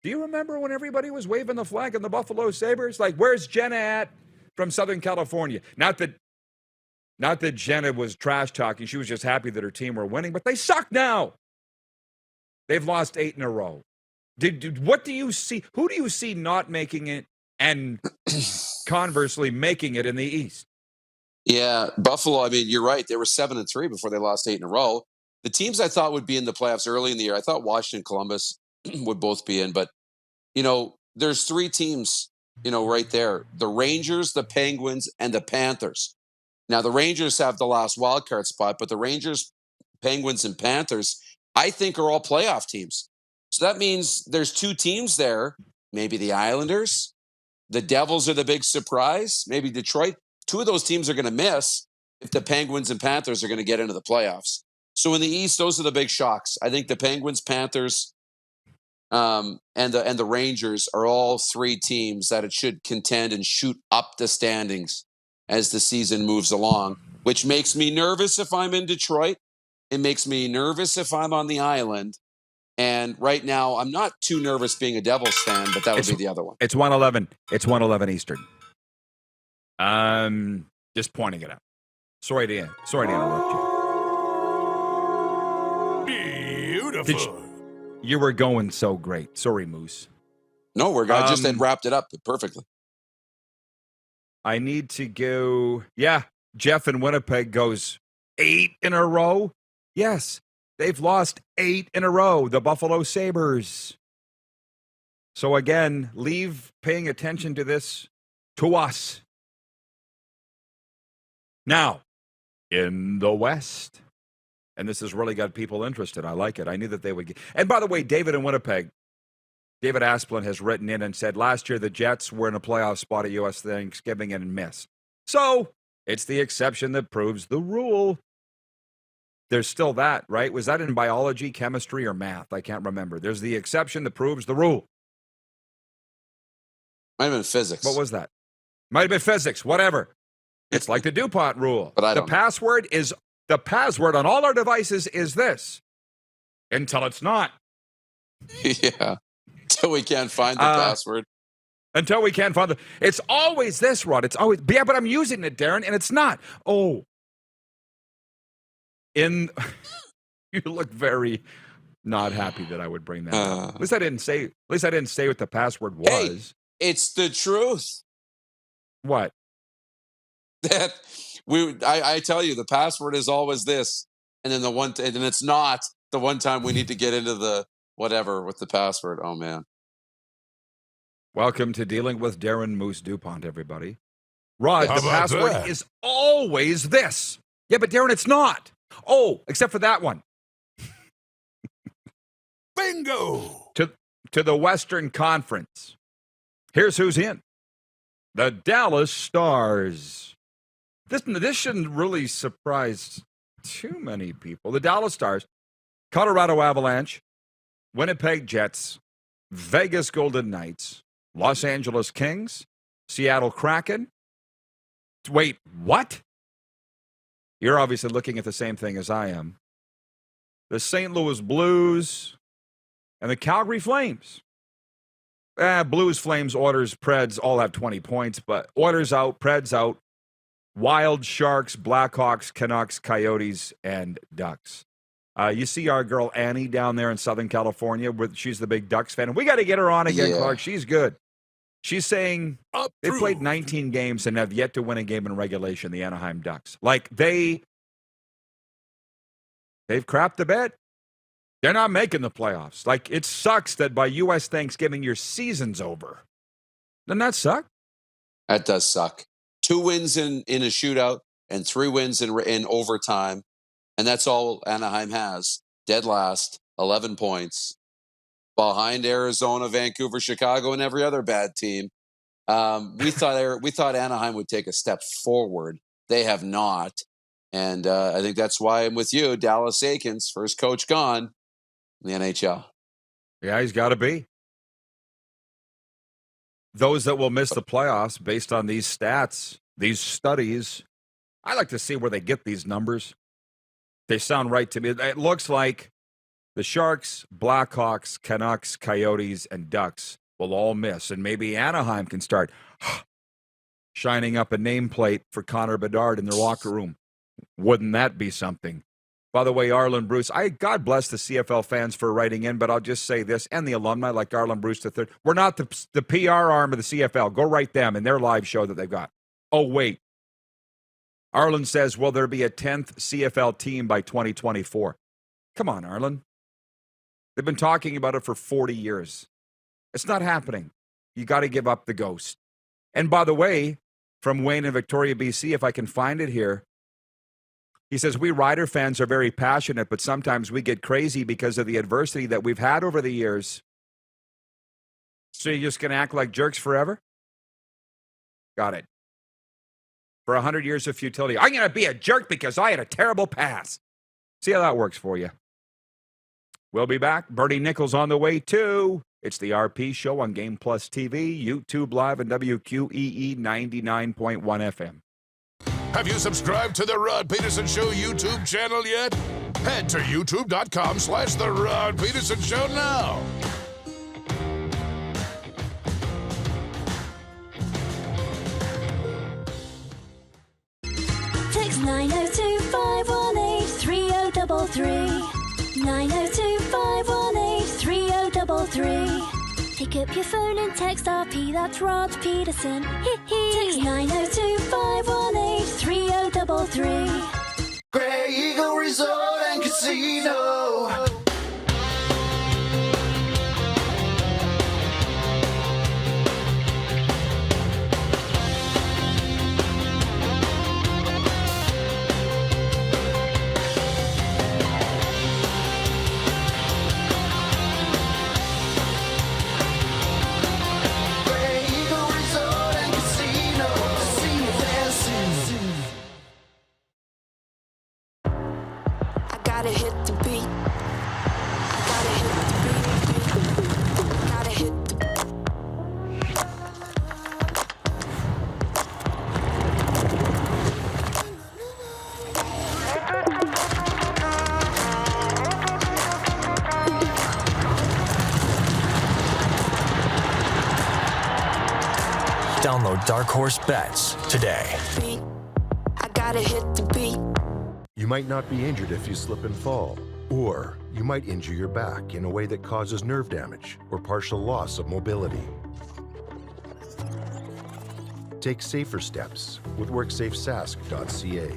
Do you remember when everybody was waving the flag on the Buffalo Sabres? Like, where's Jenna at from Southern California? Not that Jenna was trash talking. She was just happy that her team were winning, but they suck now. They've lost 8 in a row. What do you see? Who do you see not making it and conversely making it in the East? Yeah, Buffalo, I mean, you're right. They were 7-3 before they lost 8 in a row. The teams I thought would be in the playoffs early in the year, I thought Washington, Columbus would both be in. But, there's 3 teams, right there. The Rangers, the Penguins, and the Panthers. Now, the Rangers have the last wild card spot, but the Rangers, Penguins, and Panthers, I think, are all playoff teams. So that means there's 2 teams there. Maybe the Islanders. The Devils are the big surprise. Maybe Detroit. 2 of those teams are going to miss if the Penguins and Panthers are going to get into the playoffs. So in the East, those are the big shocks. I think the Penguins, Panthers, and the Rangers are all 3 teams that it should contend and shoot up the standings as the season moves along, which makes me nervous if I'm in Detroit. It makes me nervous if I'm on the island. And right now, I'm not too nervous being a Devils fan, but that would be the other one. It's 1:11. It's 1:11 Eastern. Just pointing it out. Sorry to interrupt you. Beautiful. You were going so great. Sorry, Moose. No, I just had wrapped it up perfectly. I need to go. Yeah, Jeff in Winnipeg goes 8 in a row. Yes, they've lost 8 in a row, the Buffalo Sabres. So again, leave paying attention to this to us. Now, in the West, and this has really got people interested. I like it. I knew that they would get. And by the way, David in Winnipeg, David Asplin has written in and said, last year the Jets were in a playoff spot at U.S. Thanksgiving and missed. So it's the exception that proves the rule. There's still that, right? Was that in biology, chemistry, or math? I can't remember. There's the exception that proves the rule. Might have been physics. What was that? Might have been physics, whatever. It's like the DuPont rule. But the password on all our devices is this. Until it's not. Yeah. Until we can't find the password. Until we can't find it's always this, Rod. It's always, yeah, but I'm using it, Darren, and it's not. Oh. You look very not happy that I would bring that up. At least I didn't say what the password was. Hey, it's the truth. What? That I tell you, the password is always this, and then and then it's not the one time we need to get into the whatever with the password. Oh man! Welcome to Dealing with Darren Moose DuPont, everybody. Rod, the password is always this. Yeah, but Darren, it's not. Oh, except for that one. Bingo! To the Western Conference. Here's who's in. The Dallas Stars. This shouldn't really surprise too many people. The Dallas Stars, Colorado Avalanche, Winnipeg Jets, Vegas Golden Knights, Los Angeles Kings, Seattle Kraken. Wait, what? You're obviously looking at the same thing as I am. The St. Louis Blues and the Calgary Flames. Blues, Flames, Oilers, Preds all have 20 points, but Oilers out, Preds out. Wild, Sharks, Blackhawks, Canucks, Coyotes, and Ducks. You see our girl Annie down there in Southern California. She's the big Ducks fan. And we got to get her on again, Clark. She's good. She's saying they played 19 games and have yet to win a game in regulation, the Anaheim Ducks. Like, they've crapped the bed. They're not making the playoffs. Like, it sucks that by U.S. Thanksgiving, your season's over. Doesn't that suck? That does suck. 2 wins in a shootout and 3 wins in overtime. And that's all Anaheim has. Dead last, 11 points. Behind Arizona, Vancouver, Chicago, and every other bad team. We thought Anaheim would take a step forward. They have not. And I think that's why I'm with you. Dallas Eakins, first coach gone in the NHL. Yeah, he's got to be. Those that will miss the playoffs based on these stats, these studies, I like to see where they get these numbers. They sound right to me. It looks like the Sharks, Blackhawks, Canucks, Coyotes, and Ducks will all miss. And maybe Anaheim can start shining up a nameplate for Connor Bedard in their locker room. Wouldn't that be something? By the way, Arlen Bruce, God bless the CFL fans for writing in, but I'll just say this, and the alumni like Arlen Bruce III. We're not the PR arm of the CFL. Go write them in their live show that they've got. Oh, wait. Arlen says, will there be a 10th CFL team by 2024? Come on, Arlen. They've been talking about it for 40 years. It's not happening. You got to give up the ghost. And by the way, from Wayne in Victoria, BC, if I can find it here, he says, we Rider fans are very passionate, but sometimes we get crazy because of the adversity that we've had over the years. So you're just going to act like jerks forever? Got it. For 100 years of futility, I'm going to be a jerk because I had a terrible pass. See how that works for you. We'll be back. Bernie Nicholls on the way, too. It's the RP Show on Game Plus TV, YouTube Live, and WQEE 99.1 FM. Have you subscribed to the Rod Pedersen Show YouTube channel yet? Head to youtube.com/The Rod Pedersen Show now. Text 902-518-3033. 902-518-3033. Pick up your phone and text RP, that's Rod Pedersen. Text 902-518-3033. Grey Eagle Resort and Casino. Gotta hit the beat. Gotta hit the beat. Gotta hit the Download Dark Horse Bets today. beat. I gotta hit the beat. You might not be injured if you slip and fall, or you might injure your back in a way that causes nerve damage or partial loss of mobility. Take safer steps with WorksafeSask.ca.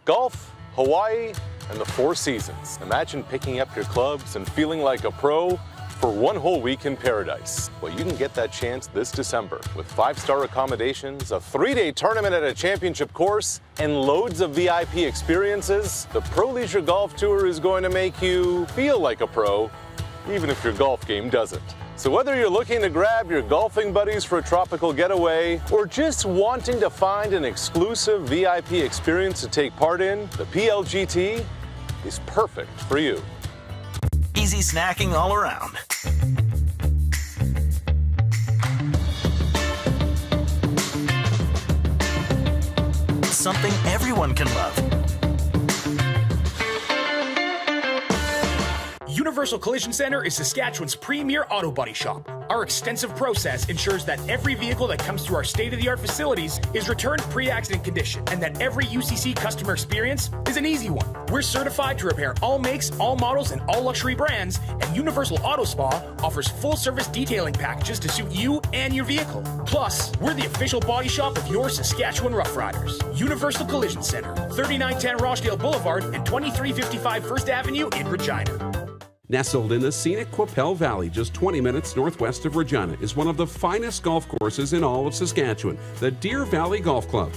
Golf, Hawaii, and the Four Seasons. Imagine picking up your clubs and feeling like a pro for one whole week in paradise. Well, you can get that chance this December with 5-star accommodations, a 3-day tournament at a championship course, and loads of VIP experiences. The Pro Leisure Golf Tour is going to make you feel like a pro, even if your golf game doesn't. So whether you're looking to grab your golfing buddies for a tropical getaway or just wanting to find an exclusive VIP experience to take part in, the PLGT is perfect for you. Easy snacking all around. Something everyone can love. Universal Collision Center is Saskatchewan's premier auto body shop. Our extensive process ensures that every vehicle that comes through our state-of-the-art facilities is returned pre-accident condition, and that every UCC customer experience is an easy one. We're certified to repair all makes, all models, and all luxury brands, and Universal Auto Spa offers full-service detailing packages to suit you and your vehicle. Plus, we're the official body shop of your Saskatchewan Rough Riders. Universal Collision Center, 3910 Rochdale Boulevard and 2355 First Avenue in Regina. Nestled in the scenic Qu'Appelle Valley, just 20 minutes northwest of Regina, is one of the finest golf courses in all of Saskatchewan, the Deer Valley Golf Club.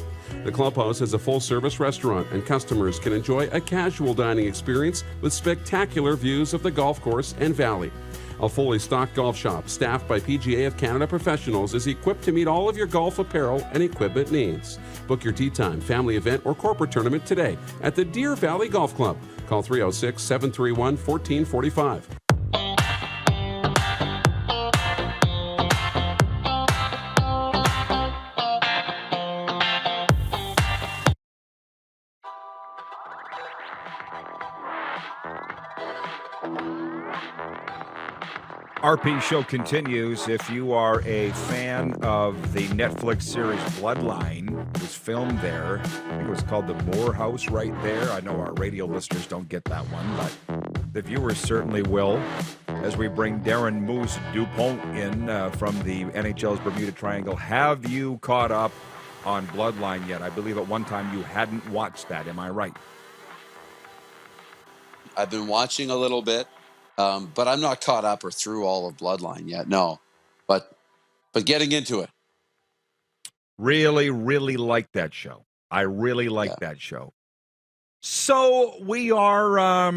The clubhouse has a full-service restaurant, and customers can enjoy a casual dining experience with spectacular views of the golf course and valley. A fully stocked golf shop, staffed by PGA of Canada professionals, is equipped to meet all of your golf apparel and equipment needs. Book your tee time, family event, or corporate tournament today at the Deer Valley Golf Club. Call 306-731-1445. RP show continues. If you are a fan of the Netflix series Bloodline, it was filmed there. I think it was called The Moore House right there. I know our radio listeners don't get that one, but the viewers certainly will, as we bring Darren Moose Dupont in from the NHL's Bermuda Triangle. Have you caught up on Bloodline yet? I believe at one time you hadn't watched that. Am I right? I've been watching a little bit. But I'm not caught up or through all of Bloodline yet. No, but getting into it. Really, really like that show. I really like that show. So we are,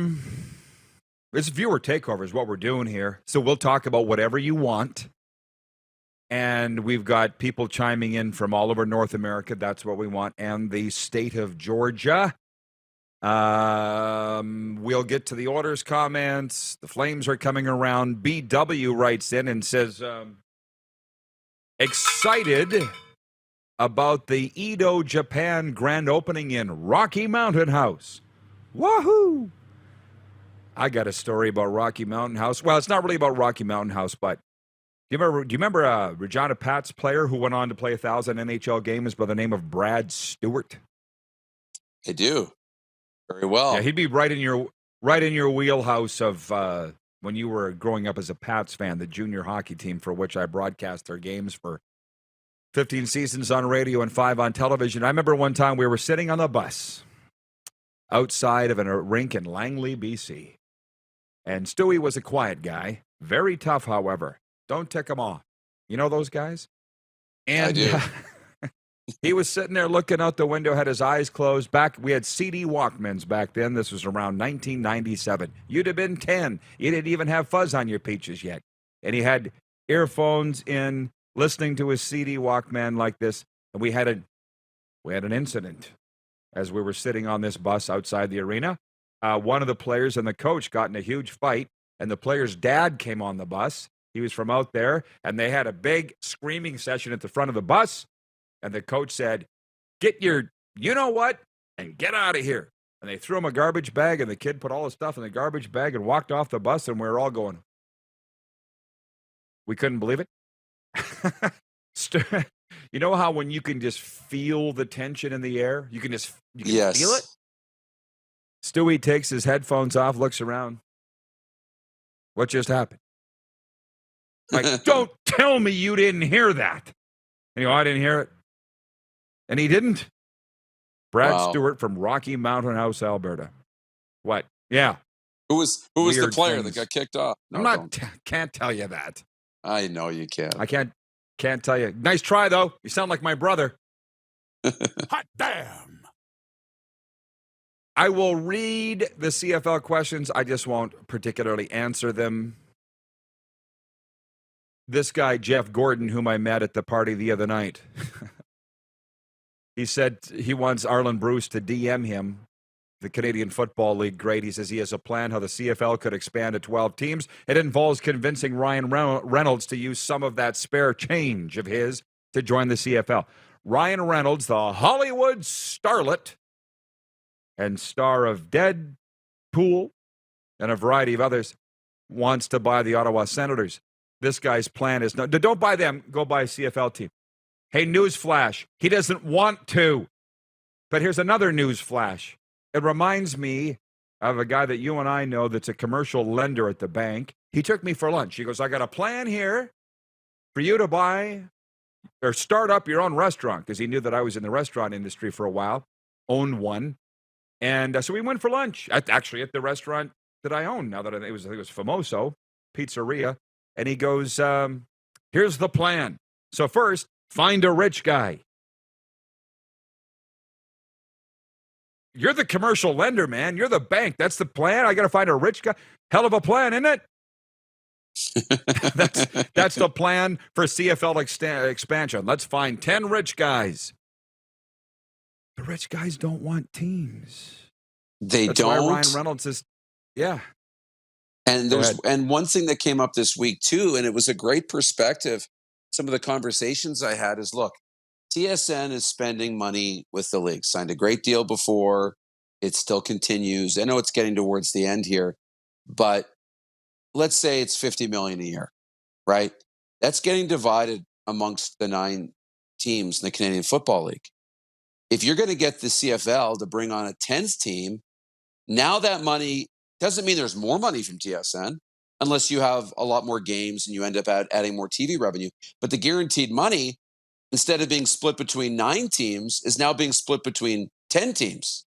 it's viewer takeover is what we're doing here. So we'll talk about whatever you want. And we've got people chiming in from all over North America. That's what we want. And the state of Georgia. We'll get to the orders comments. The Flames are coming around. BW writes in and says, excited about the Edo, Japan grand opening in Rocky Mountain House. Woohoo! I got a story about Rocky Mountain House. Well, it's not really about Rocky Mountain House, but do you remember Regina Pats player who went on to play 1,000 NHL games by the name of Brad Stewart? I do. Very well. Yeah, he'd be right in your wheelhouse of when you were growing up as a Pats fan, the junior hockey team for which I broadcast their games for 15 seasons on radio and 5 on television. I remember one time we were sitting on the bus outside of a rink in Langley, BC. And Stewie was a quiet guy. Very tough, however. Don't tick him off. You know those guys? And I do. He was sitting there looking out the window, had his eyes closed. We had CD Walkmans back then. This was around 1997. You'd have been 10. You didn't even have fuzz on your peaches yet. And he had earphones in, listening to his CD Walkman like this. And we had an incident as we were sitting on this bus outside the arena. One of the players and the coach got in a huge fight, and the player's dad came on the bus. He was from out there, and they had a big screaming session at the front of the bus. And the coach said, "Get your you-know-what and get out of here." And they threw him a garbage bag, and the kid put all his stuff in the garbage bag and walked off the bus, and we were all going. We couldn't believe it. You know how when you can just feel the tension in the air? You can Yes. feel it? Stewie takes his headphones off, looks around. What just happened? Like, don't tell me you didn't hear that. And I didn't hear it. And he didn't. Brad Stewart from Rocky Mountain House, Alberta. What? Yeah. Who was the Weird player things. that got kicked off? No, I'm not. Can't tell you that. I know you can't. I can't tell you. Nice try though. You sound like my brother. Hot damn. I will read the CFL questions. I just won't particularly answer them. This guy, Jeff Gordon, whom I met at the party the other night, he said he wants Arlen Bruce to DM him, the Canadian Football League great. He says he has a plan how the CFL could expand to 12 teams. It involves convincing Ryan Reynolds to use some of that spare change of his to join the CFL. Ryan Reynolds, the Hollywood starlet and star of Deadpool and a variety of others, wants to buy the Ottawa Senators. This guy's plan is, no, don't buy them, go buy a CFL team. Hey, news flash, he doesn't want to. But here's another news flash. It reminds me of a guy that you and I know that's a commercial lender at the bank. He took me for lunch. He goes, I got a plan here for you to buy or start up your own restaurant, because he knew that I was in the restaurant industry for a while, owned one. And so we went for lunch, actually at the restaurant that I own now that I think it was Famoso Pizzeria. And he goes, here's the plan. So first, find a rich guy. You're the commercial lender, man. You're the bank. That's the plan. I got to find a rich guy. Hell of a plan, isn't it? That's the plan for CFL expansion. Let's find 10 rich guys. The rich guys don't want teams. That's why don't. Ryan Reynolds is, yeah. And one thing that came up this week too, and it was a great perspective. Some of the conversations I had is, look, TSN is spending money with the league. Signed a great deal before. It still continues. I know it's getting towards the end here, but let's say it's $50 million a year, right? That's getting divided amongst the 9 teams in the Canadian Football League. If you're going to get the CFL to bring on a 10th team, now that money doesn't mean there's more money from TSN unless you have a lot more games and you end up adding more TV revenue. But the guaranteed money, instead of being split between 9 teams, is now being split between 10 teams.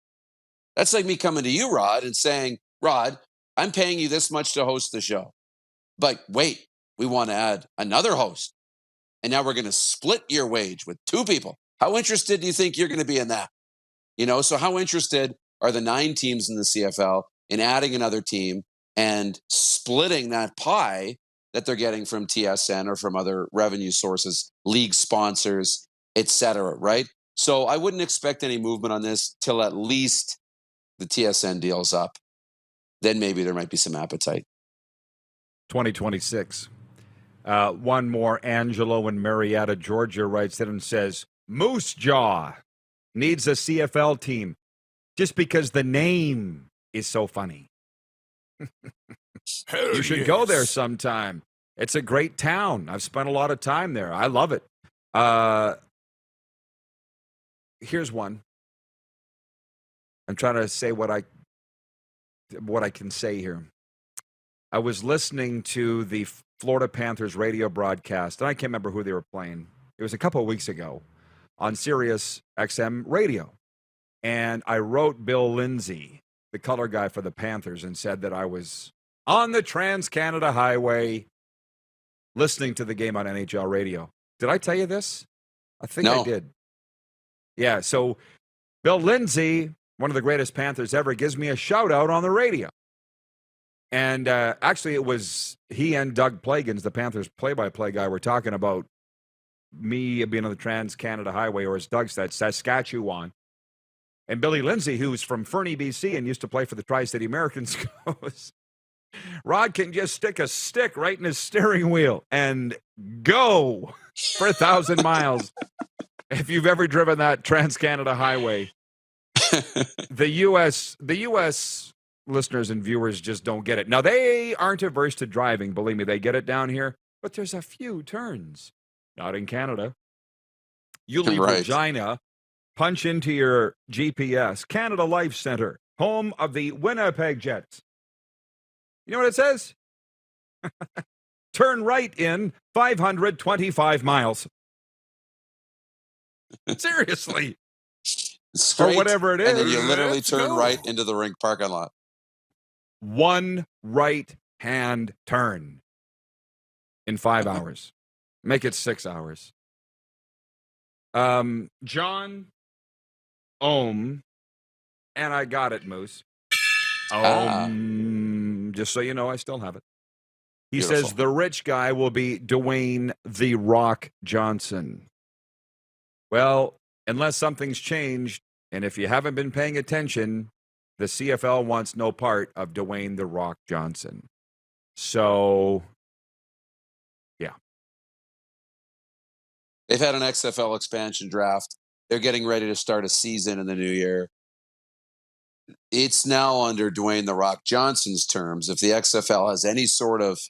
That's like me coming to you, Rod, and saying, Rod, I'm paying you this much to host the show. But wait, we want to add another host. And now we're going to split your wage with 2 people. How interested do you think you're going to be in that? So how interested are the 9 teams in the CFL in adding another team and splitting that pie that they're getting from TSN or from other revenue sources, league sponsors, et cetera, right? So I wouldn't expect any movement on this till at least the TSN deal's up. Then maybe there might be some appetite. 2026. One more. Angelo in Marietta, Georgia writes in and says, Moose Jaw needs a CFL team just because the name is so funny. You should go there sometime. It's a great town. I've spent a lot of time there. I love it. Here's one. I'm trying to say what I can say here. I was listening to the Florida Panthers radio broadcast, and I can't remember who they were playing. It was a couple of weeks ago on Sirius XM radio. And I wrote Bill Lindsay, the color guy for the Panthers, and said that I was on the Trans-Canada Highway listening to the game on NHL radio. Did I tell you this? I think I did. Yeah, so Bill Lindsay, one of the greatest Panthers ever, gives me a shout-out on the radio. And actually, it was he and Doug Plagans, the Panthers play-by-play guy, were talking about me being on the Trans-Canada Highway, or as Doug said, Saskatchewan. And Billy Lindsay, who's from Fernie, BC, and used to play for the Tri-City Americans, goes, Rod can just stick a stick right in his steering wheel and go for 1,000 miles. If you've ever driven that Trans-Canada Highway, the U.S. listeners and viewers just don't get it. Now, they aren't averse to driving. Believe me, they get it down here. But there's a few turns. Not in Canada. You leave Regina, punch into your GPS, Canada Life Center, home of the Winnipeg Jets. You know what it says? Turn right in 525 miles. Seriously. Straight, or whatever it is. And then you literally turn right into the rink parking lot. One right-hand turn in 5 hours. Make it 6 hours. John Ohm, and I got it, Moose. Just so you know, I still have it. He says the rich guy will be Dwayne "The Rock" Johnson. Well, unless something's changed, and if you haven't been paying attention, the CFL wants no part of Dwayne "The Rock" Johnson. So, yeah. They've had an XFL expansion draft. They're getting ready to start a season in the new year. It's now under Dwayne "The Rock" Johnson's terms. If the XFL has any sort of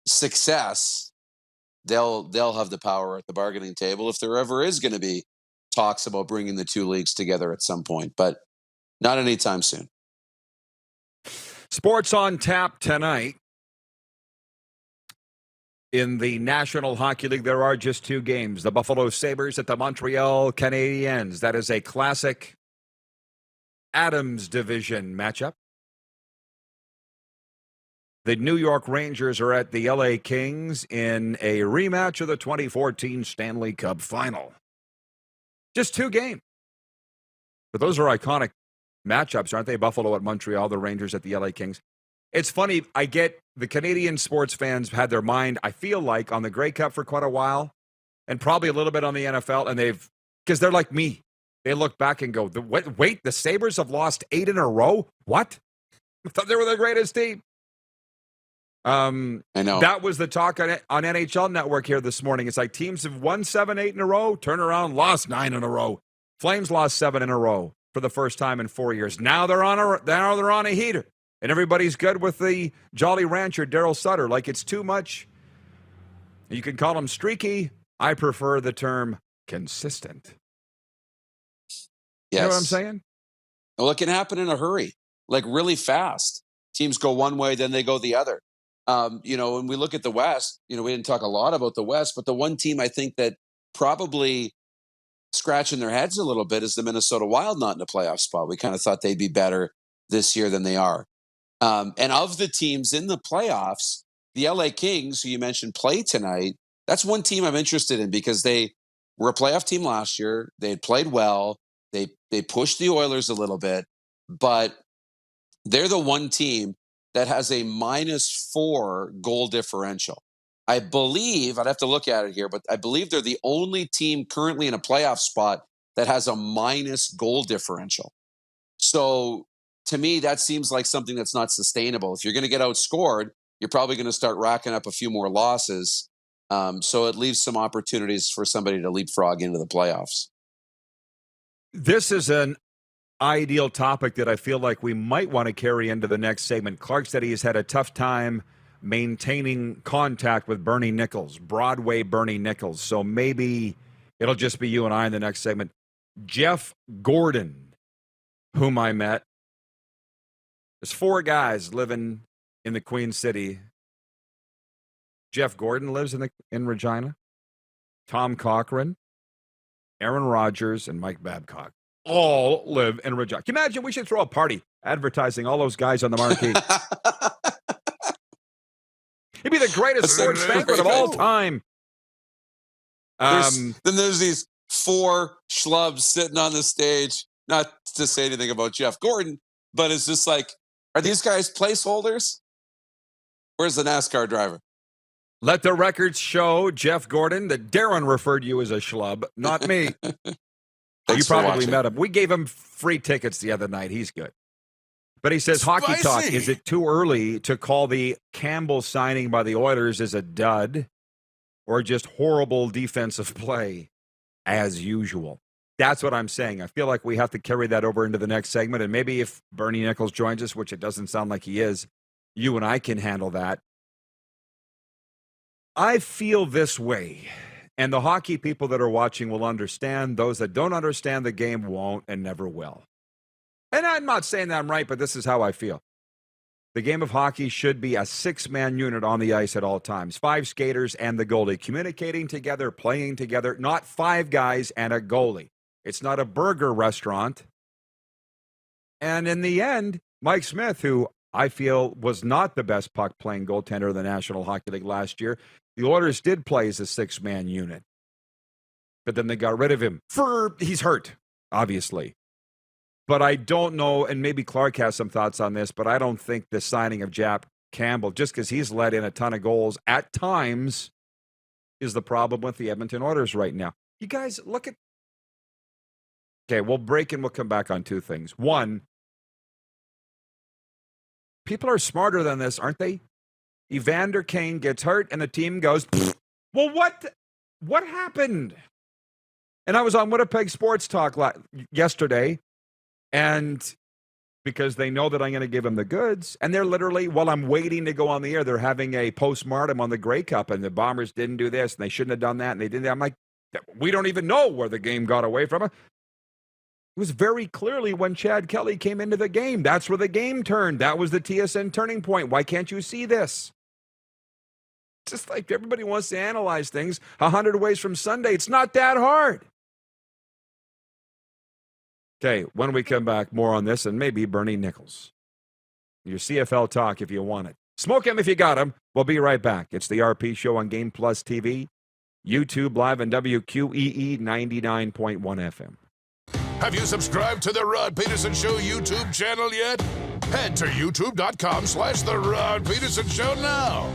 success, they'll have the power at the bargaining table if there ever is going to be talks about bringing the two leagues together at some point, but not anytime soon. Sports on tap tonight. In the National Hockey League, there are just two games. The Buffalo Sabres at the Montreal Canadiens. That is a classic Adams division matchup. The New York Rangers are at the LA Kings in a rematch of the 2014 Stanley Cup Final. Just two games. But those are iconic matchups, aren't they? Buffalo at Montreal, the Rangers at the LA Kings. It's funny, I get the Canadian sports fans had their mind, I feel like, on the Grey Cup for quite a while, and probably a little bit on the NFL, and because they're like me. They look back and go, wait, the Sabres have lost 8 in a row? What? I thought they were the greatest team. I know. That was the talk on NHL Network here this morning. It's like teams have won 7, 8 in a row, turn around, lost 9 in a row. Flames lost 7 in a row for the first time in 4 years. Now they're on a heater, and everybody's good with the Jolly Rancher Daryl Sutter. Like it's too much. You can call him streaky. I prefer the term consistent. Yes. You know what I'm saying? Well, it can happen in a hurry, like really fast. Teams go one way, then they go the other. When we look at the West, we didn't talk a lot about the West, but the one team I think that probably scratching their heads a little bit is the Minnesota Wild not in a playoff spot. We kind of thought they'd be better this year than they are. And of the teams in the playoffs, the LA Kings, who you mentioned play tonight, that's one team I'm interested in because they were a playoff team last year. They had played well. They pushed the Oilers a little bit, but they're the one team that has a -4 goal differential. I believe, I'd have to look at it here, but I believe they're the only team currently in a playoff spot that has a minus goal differential. So to me, that seems like something that's not sustainable. If you're going to get outscored, you're probably going to start racking up a few more losses. So it leaves some opportunities for somebody to leapfrog into the playoffs. This is an ideal topic that I feel like we might want to carry into the next segment. Clark said he's had a tough time maintaining contact with Bernie Nicholls, Broadway Bernie Nicholls. So maybe it'll just be you and I in the next segment. Jeff Gordon, whom I met. There's 4 guys living in the Queen City. Jeff Gordon lives in Regina. Tom Cochran, Aaron Rodgers, and Mike Babcock all live in Regina. Can you imagine? We should throw a party advertising all those guys on the marquee. It'd be the greatest sports banquet of all time. Then there's these 4 schlubs sitting on the stage. Not to say anything about Jeff Gordon, but it's just like, are these guys placeholders? Where's the NASCAR driver? Let the records show, Jeff Gordon, that Darren referred you as a schlub, not me. You probably met him. We gave him free tickets the other night. He's good. But he says, Hockey Talk, is it too early to call the Campbell signing by the Oilers as a dud or just horrible defensive play as usual? That's what I'm saying. I feel like we have to carry that over into the next segment. And maybe if Bernie Nicholls joins us, which it doesn't sound like he is, you and I can handle that. I feel this way, and the hockey people that are watching will understand. Those that don't understand the game won't and never will. And I'm not saying that I'm right, but this is how I feel. The game of hockey should be a 6-man unit on the ice at all times. 5 skaters and the goalie communicating together, playing together, not 5 guys and a goalie. It's not a burger restaurant. And in the end, Mike Smith, who I feel was not the best puck-playing goaltender of the National Hockey League last year, the Oilers did play as a 6-man unit. But then they got rid of him. He's hurt, obviously. But I don't know, and maybe Clark has some thoughts on this, but I don't think the signing of Jack Campbell, just because he's let in a ton of goals at times, is the problem with the Edmonton Oilers right now. You guys, look at... Okay, we'll break and we'll come back on 2 things. One, people are smarter than this, aren't they? Evander Kane gets hurt and the team goes, well, what happened? And I was on Winnipeg Sports Talk yesterday, and because they know that I'm going to give them the goods, and they're literally, while I'm waiting to go on the air, they're having a postmortem on the Grey Cup, and the Bombers didn't do this, and they shouldn't have done that, and they didn't. I'm like, we don't even know where the game got away from it. It was very clearly when Chad Kelly came into the game. That's where the game turned. That was the TSN turning point. Why can't you see this? It's just like everybody wants to analyze things 100 ways from Sunday. It's not that hard. Okay, when we come back, more on this and maybe Bernie Nicholls. Your CFL talk if you want it. Smoke him if you got him. We'll be right back. It's the RP Show on Game Plus TV, YouTube Live, and WQEE 99.1 FM. Have you subscribed to the Rod Pedersen Show YouTube channel yet? Head to youtube.com/The Rod Pedersen Show now.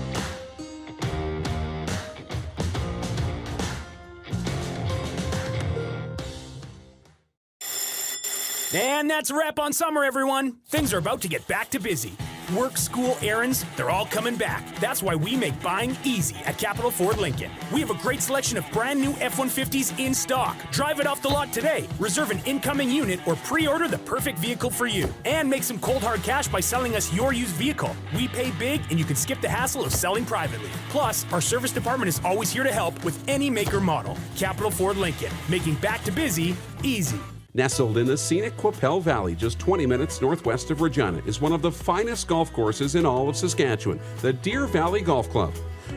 And that's a wrap on summer, everyone. Things are about to get back to busy. Work, school, errands, they're all coming back. That's why we make buying easy at Capital Ford Lincoln. We have a great selection of brand new F-150s in stock. Drive it off the lot today. Reserve an incoming unit or pre-order the perfect vehicle for you. And make some cold hard cash by selling us your used vehicle. We pay big and you can skip the hassle of selling privately. Plus, our service department is always here to help with any make or model. Capital Ford Lincoln, making back to busy easy. Nestled in the scenic Qu'Appelle Valley, just 20 minutes northwest of Regina, is one of the finest golf courses in all of Saskatchewan, the Deer Valley Golf Club.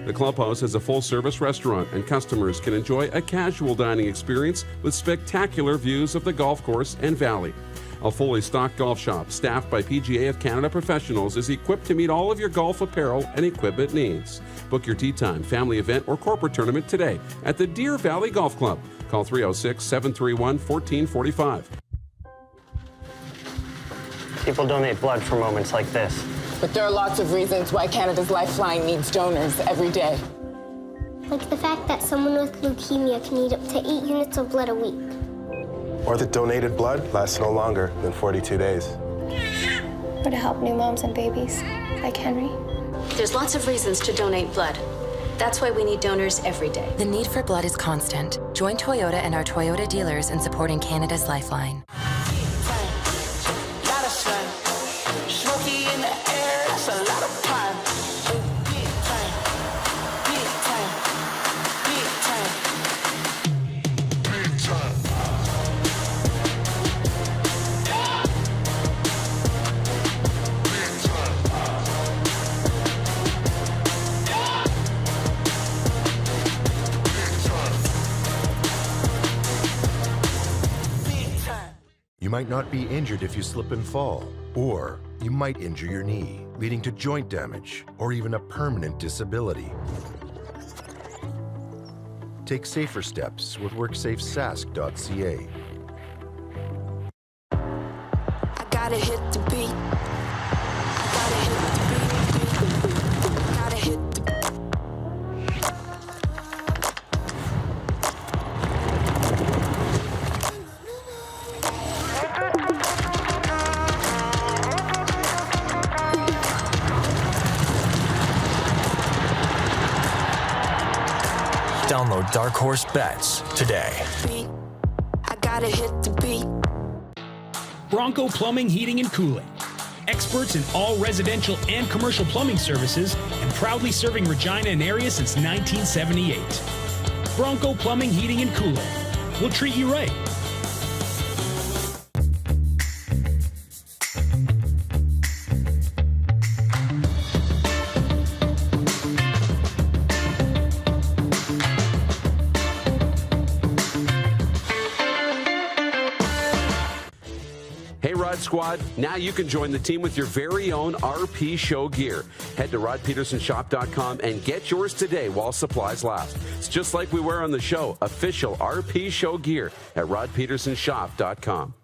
The clubhouse has a full-service restaurant, and customers can enjoy a casual dining experience with spectacular views of the golf course and valley. A fully stocked golf shop, staffed by PGA of Canada professionals, is equipped to meet all of your golf apparel and equipment needs. Book your tee time, family event, or corporate tournament today at the Deer Valley Golf Club. Call 306-731-1445. People donate blood for moments like this. But there are lots of reasons why Canada's Lifeline needs donors every day. Like the fact that someone with leukemia can need up to 8 units of blood a week. Or that donated blood lasts no longer than 42 days. Or to help new moms and babies, like Henry. There's lots of reasons to donate blood. That's why we need donors every day. The need for blood is constant. Join Toyota and our Toyota dealers in supporting Canada's Lifeline. you might not be injured if you slip and fall, or you might injure your knee, leading to joint damage or even a permanent disability. Take safer steps with WorksafeSask.ca. I gotta hit the beat. Gotta hit the beat. Gotta hit the Download Dark Horse Bets today. beat. I gotta hit the beat. Bronco Plumbing, Heating, and Cooling. Experts in all residential and commercial plumbing services and proudly serving Regina and area since 1978. Bronco Plumbing, Heating, and Cooling. We'll treat you right. Hey, Rod Squad, now you can join the team with your very own RP Show gear. Head to rodpetersonshop.com and get yours today while supplies last. It's just like we wear on the show, official RP Show gear at rodpetersonshop.com.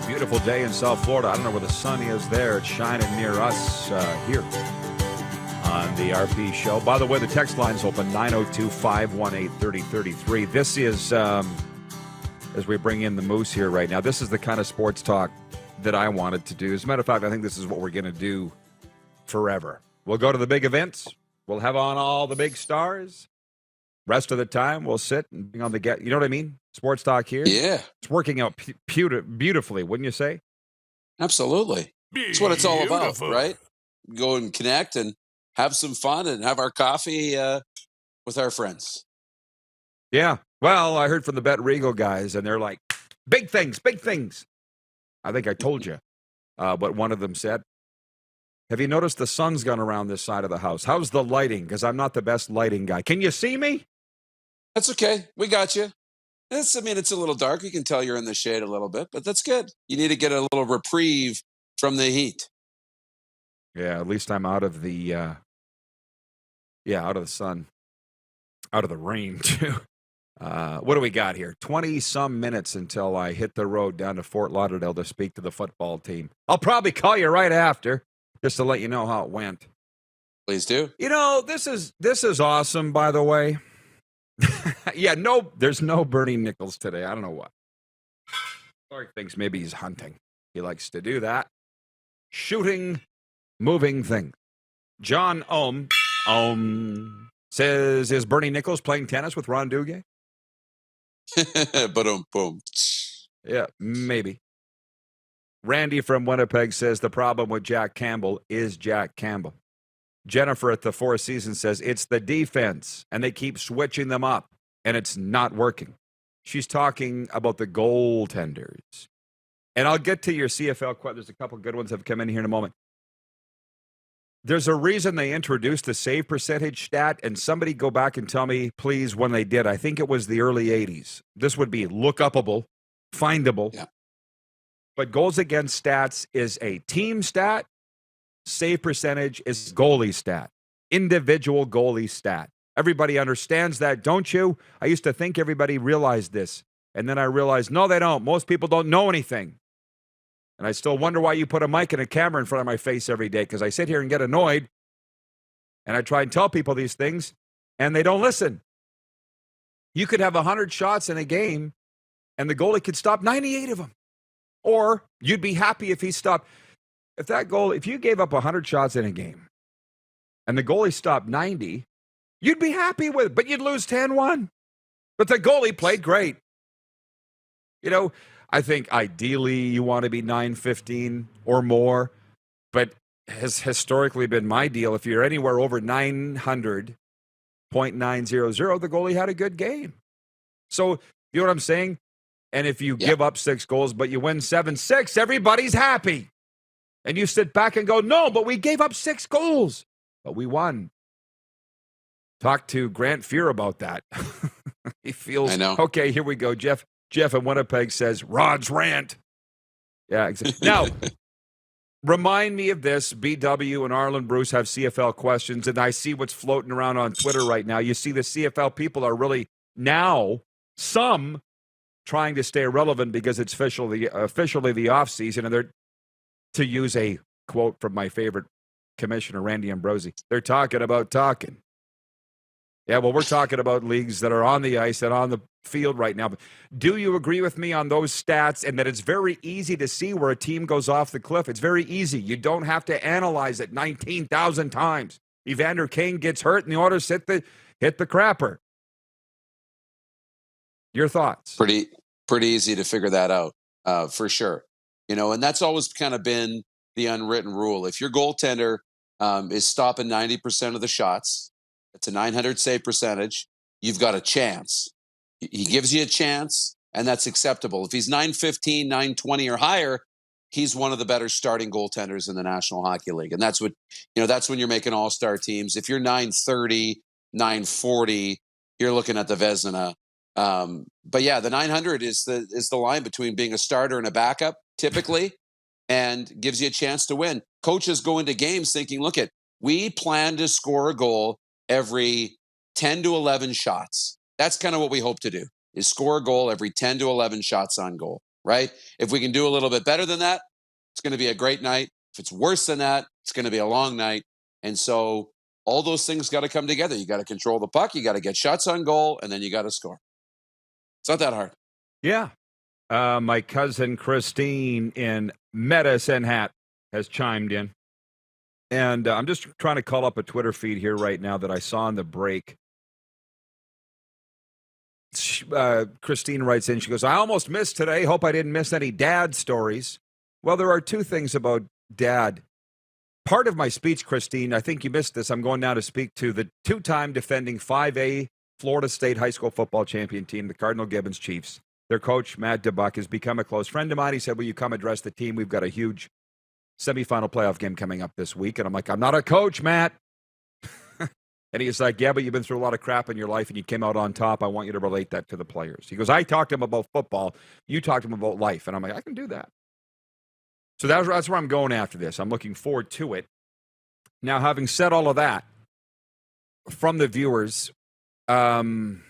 Beautiful day in South Florida. I don't know where the sun is there. It's shining near us here on the RP Show. By the way, the text line's open, 902-518-3033. This is, as we bring in the Moose here right now, this is the kind of sports talk that I wanted to do. As a matter of fact, I think this is what we're going to do forever. We'll go to the big events. We'll have on all the big stars. Rest of the time, we'll sit and be on the get. You know what I mean? Sports talk here. Yeah. It's working out beautifully, wouldn't you say? Absolutely. That's what it's all about, right? Go and connect and have some fun and have our coffee with our friends. Yeah. Well, I heard from the Bet Regal guys, and they're like, big things, big things. I think I told you what one of them said. Have you noticed the sun's gone around this side of the house? How's the lighting? Because I'm not the best lighting guy. Can you see me? That's okay. We got you. It's a little dark. We can tell you're in the shade a little bit, but that's good. You need to get a little reprieve from the heat. Yeah, at least I'm out of the, out of the sun, out of the rain, too. What do we got here? 20-some minutes until I hit the road down to Fort Lauderdale to speak to the football team. I'll probably call you right after, just to let you know how it went. Please do. You know, this is awesome, by the way. Yeah, there's no Bernie Nicholls today. I don't know why. Clark thinks maybe he's hunting. He likes to do that. Shooting moving things. John Ohm says, is Bernie Nicholls playing tennis with Ron Duguay? Boom. Yeah, maybe. Randy from Winnipeg says the problem with Jack Campbell is Jack Campbell. Jennifer at the Four Seasons says it's the defense, and they keep switching them up, and it's not working. She's talking about the goaltenders. And I'll get to your CFL question. There's a couple good ones that have come in here in a moment. There's a reason they introduced the save percentage stat, and somebody go back and tell me, please, when they did. I think it was the early 80s. This would be look-upable, findable. Yeah. But goals against stats is a team stat. Save percentage is goalie stat, individual goalie stat. Everybody understands that, don't you? I used to think everybody realized this, and then I realized, no, they don't. Most people don't know anything. And I still wonder why you put a mic and a camera in front of my face every day, because I sit here and get annoyed, and I try and tell people these things, and they don't listen. You could have 100 shots in a game, and the goalie could stop 98 of them. Or you'd be happy if he stopped. If you gave up 100 shots in a game and the goalie stopped 90, you'd be happy with it, but you'd lose 10-1. But the goalie played great. You know, I think ideally you want to be 915 or more, but has historically been my deal. If you're anywhere over 900.900, the goalie had a good game. So, you know what I'm saying? And if you give up 6 goals, but you win 7-6, everybody's happy. And you sit back and go, no, but we gave up 6 goals, but we won. Talk to Grant Fear about that. He feels, I know. Okay, here we go. Jeff in Winnipeg says, Rod's rant. Yeah, exactly. Now, remind me of this. BW and Arlen Bruce have CFL questions, and I see what's floating around on Twitter right now. You see the CFL people are really now, some trying to stay relevant because it's officially the off-season, and they're, to use a quote from my favorite commissioner, Randy Ambrosi, they're talking about talking. Yeah, well, we're talking about leagues that are on the ice and on the field right now. But do you agree with me on those stats and that it's very easy to see where a team goes off the cliff? It's very easy. You don't have to analyze it 19,000 times. Evander Kane gets hurt and the Oilers hit the crapper. Your thoughts? Pretty easy to figure that out, for sure. And that's always kind of been the unwritten rule. If your goaltender is stopping 90% of the shots, it's a 900 save percentage, you've got a chance. He gives you a chance, and that's acceptable. If he's 915, 920 or higher, he's one of the better starting goaltenders in the National Hockey League. And that's what, that's when you're making all-star teams. If you're 930, 940, you're looking at the Vezina. But yeah, the 900 is the line between being a starter and a backup, typically, and gives you a chance to win. Coaches go into games thinking, we plan to score a goal every 10 to 11 shots. That's kind of what we hope to do, is score a goal every 10 to 11 shots on goal, right? If we can do a little bit better than that, it's going to be a great night. If it's worse than that, it's going to be a long night. And so all those things got to come together. You got to control the puck, you got to get shots on goal, and then you got to score. It's not that hard. Yeah. My cousin Christine in Medicine Hat has chimed in. And I'm just trying to call up a Twitter feed here right now that I saw in the break. Christine writes in, she goes, I almost missed today. Hope I didn't miss any dad stories. Well, there are two things about dad. Part of my speech, Christine, I think you missed this. I'm going now to speak to the two-time defending 5A Florida State high school football champion team, the Cardinal Gibbons Chiefs. Their coach, Matt DeBuck, has become a close friend of mine. He said, will you come address the team? We've got a huge semifinal playoff game coming up this week. And I'm like, I'm not a coach, Matt. And he's like, yeah, but you've been through a lot of crap in your life and you came out on top. I want you to relate that to the players. He goes, I talked to him about football. You talked to him about life. And I'm like, I can do that. So that's where I'm going after this. I'm looking forward to it. Now, having said all of that, from the viewers, Arlen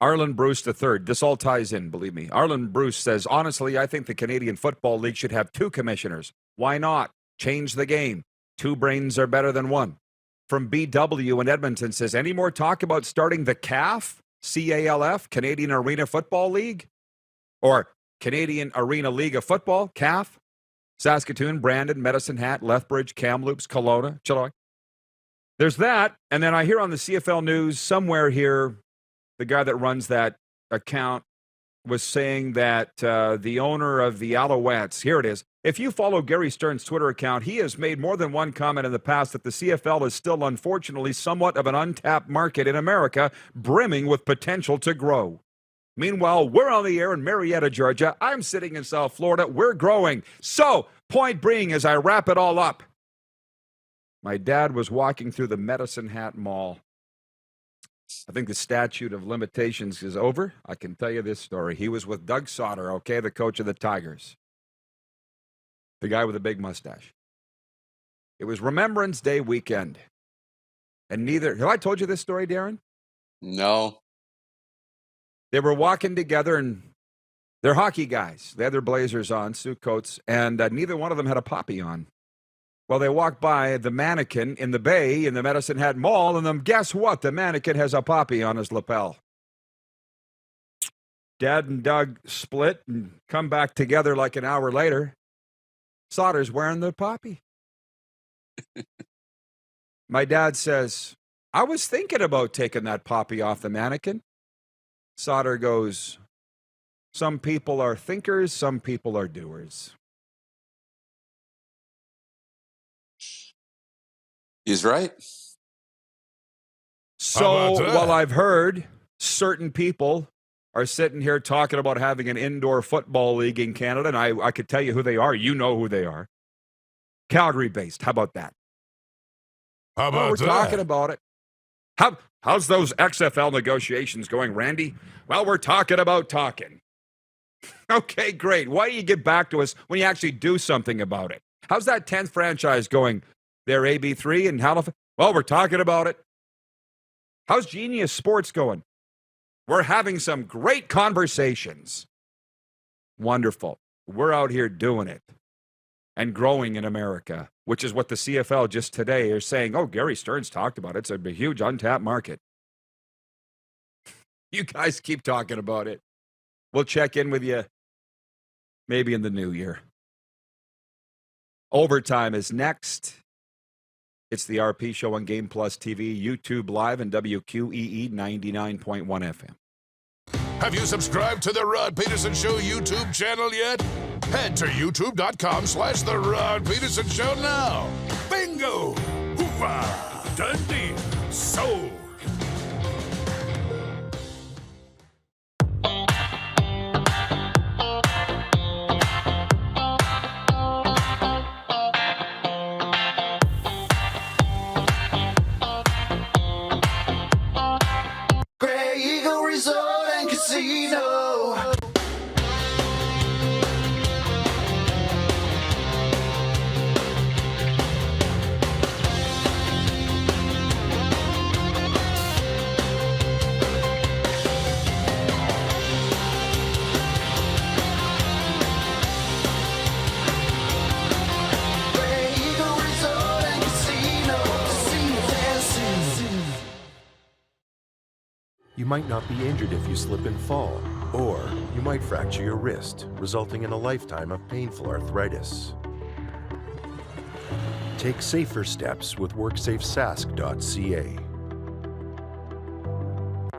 Bruce III, this all ties in, believe me. Arlen Bruce says, honestly, I think the Canadian Football League should have two commissioners. Why not? Change the game. Two brains are better than one. From BW in Edmonton says, any more talk about starting the CAF, CALF, Canadian Arena Football League? Or Canadian Arena League of Football, CAF? Saskatoon, Brandon, Medicine Hat, Lethbridge, Kamloops, Kelowna, Chilliwack. There's that. And then I hear on the CFL News somewhere here, the guy that runs that account was saying that the owner of the Alouettes, here it is. If you follow Gary Stern's Twitter account, he has made more than one comment in the past that the CFL is still, unfortunately, somewhat of an untapped market in America, brimming with potential to grow. Meanwhile, we're on the air in Marietta, Georgia. I'm sitting in South Florida. We're growing. So, point being, as I wrap it all up, my dad was walking through the Medicine Hat Mall. I think the statute of limitations is over. I can tell you this story. He was with Doug Sauter, okay, the coach of the Tigers. The guy with the big mustache. It was Remembrance Day weekend. And have I told you this story, Darren? No. They were walking together, and they're hockey guys. They had their blazers on, suit coats, and neither one of them had a poppy on. Well, they walked by the mannequin in the bay in the Medicine Hat Mall, and then guess what? The mannequin has a poppy on his lapel. Dad and Doug split and come back together like an hour later. Sauter's wearing the poppy. My dad says, I was thinking about taking that poppy off the mannequin. Sauter goes, some people are thinkers, some people are doers. He's right. So while I've heard certain people are sitting here talking about having an indoor football league in Canada, and I could tell you who they are. You know who they are. Calgary-based. How about that? How about we're talking about it. How's those XFL negotiations going, Randy? Well, we're talking about talking. Okay, great. Why don't you get back to us when you actually do something about it? How's that 10th franchise going there, AB3 in Halifax? Well, we're talking about it. How's Genius Sports going? We're having some great conversations. Wonderful. We're out here doing it and growing in America, which is what the CFL just today are saying. Oh, Gary Stearns talked about it. It's a huge untapped market. You guys keep talking about it. We'll check in with you maybe in the new year. Overtime is next. It's the RP Show on Game Plus TV, YouTube Live, and WQEE 99.1 FM. Have you subscribed to The Rod Pedersen Show YouTube channel yet? Head to youtube.com/The Rod Pedersen Show now. Bingo! Hoopah! Done deal. Sold. You might not be injured if you slip and fall, or you might fracture your wrist, resulting in a lifetime of painful arthritis. Take safer steps with WorksafeSask.ca.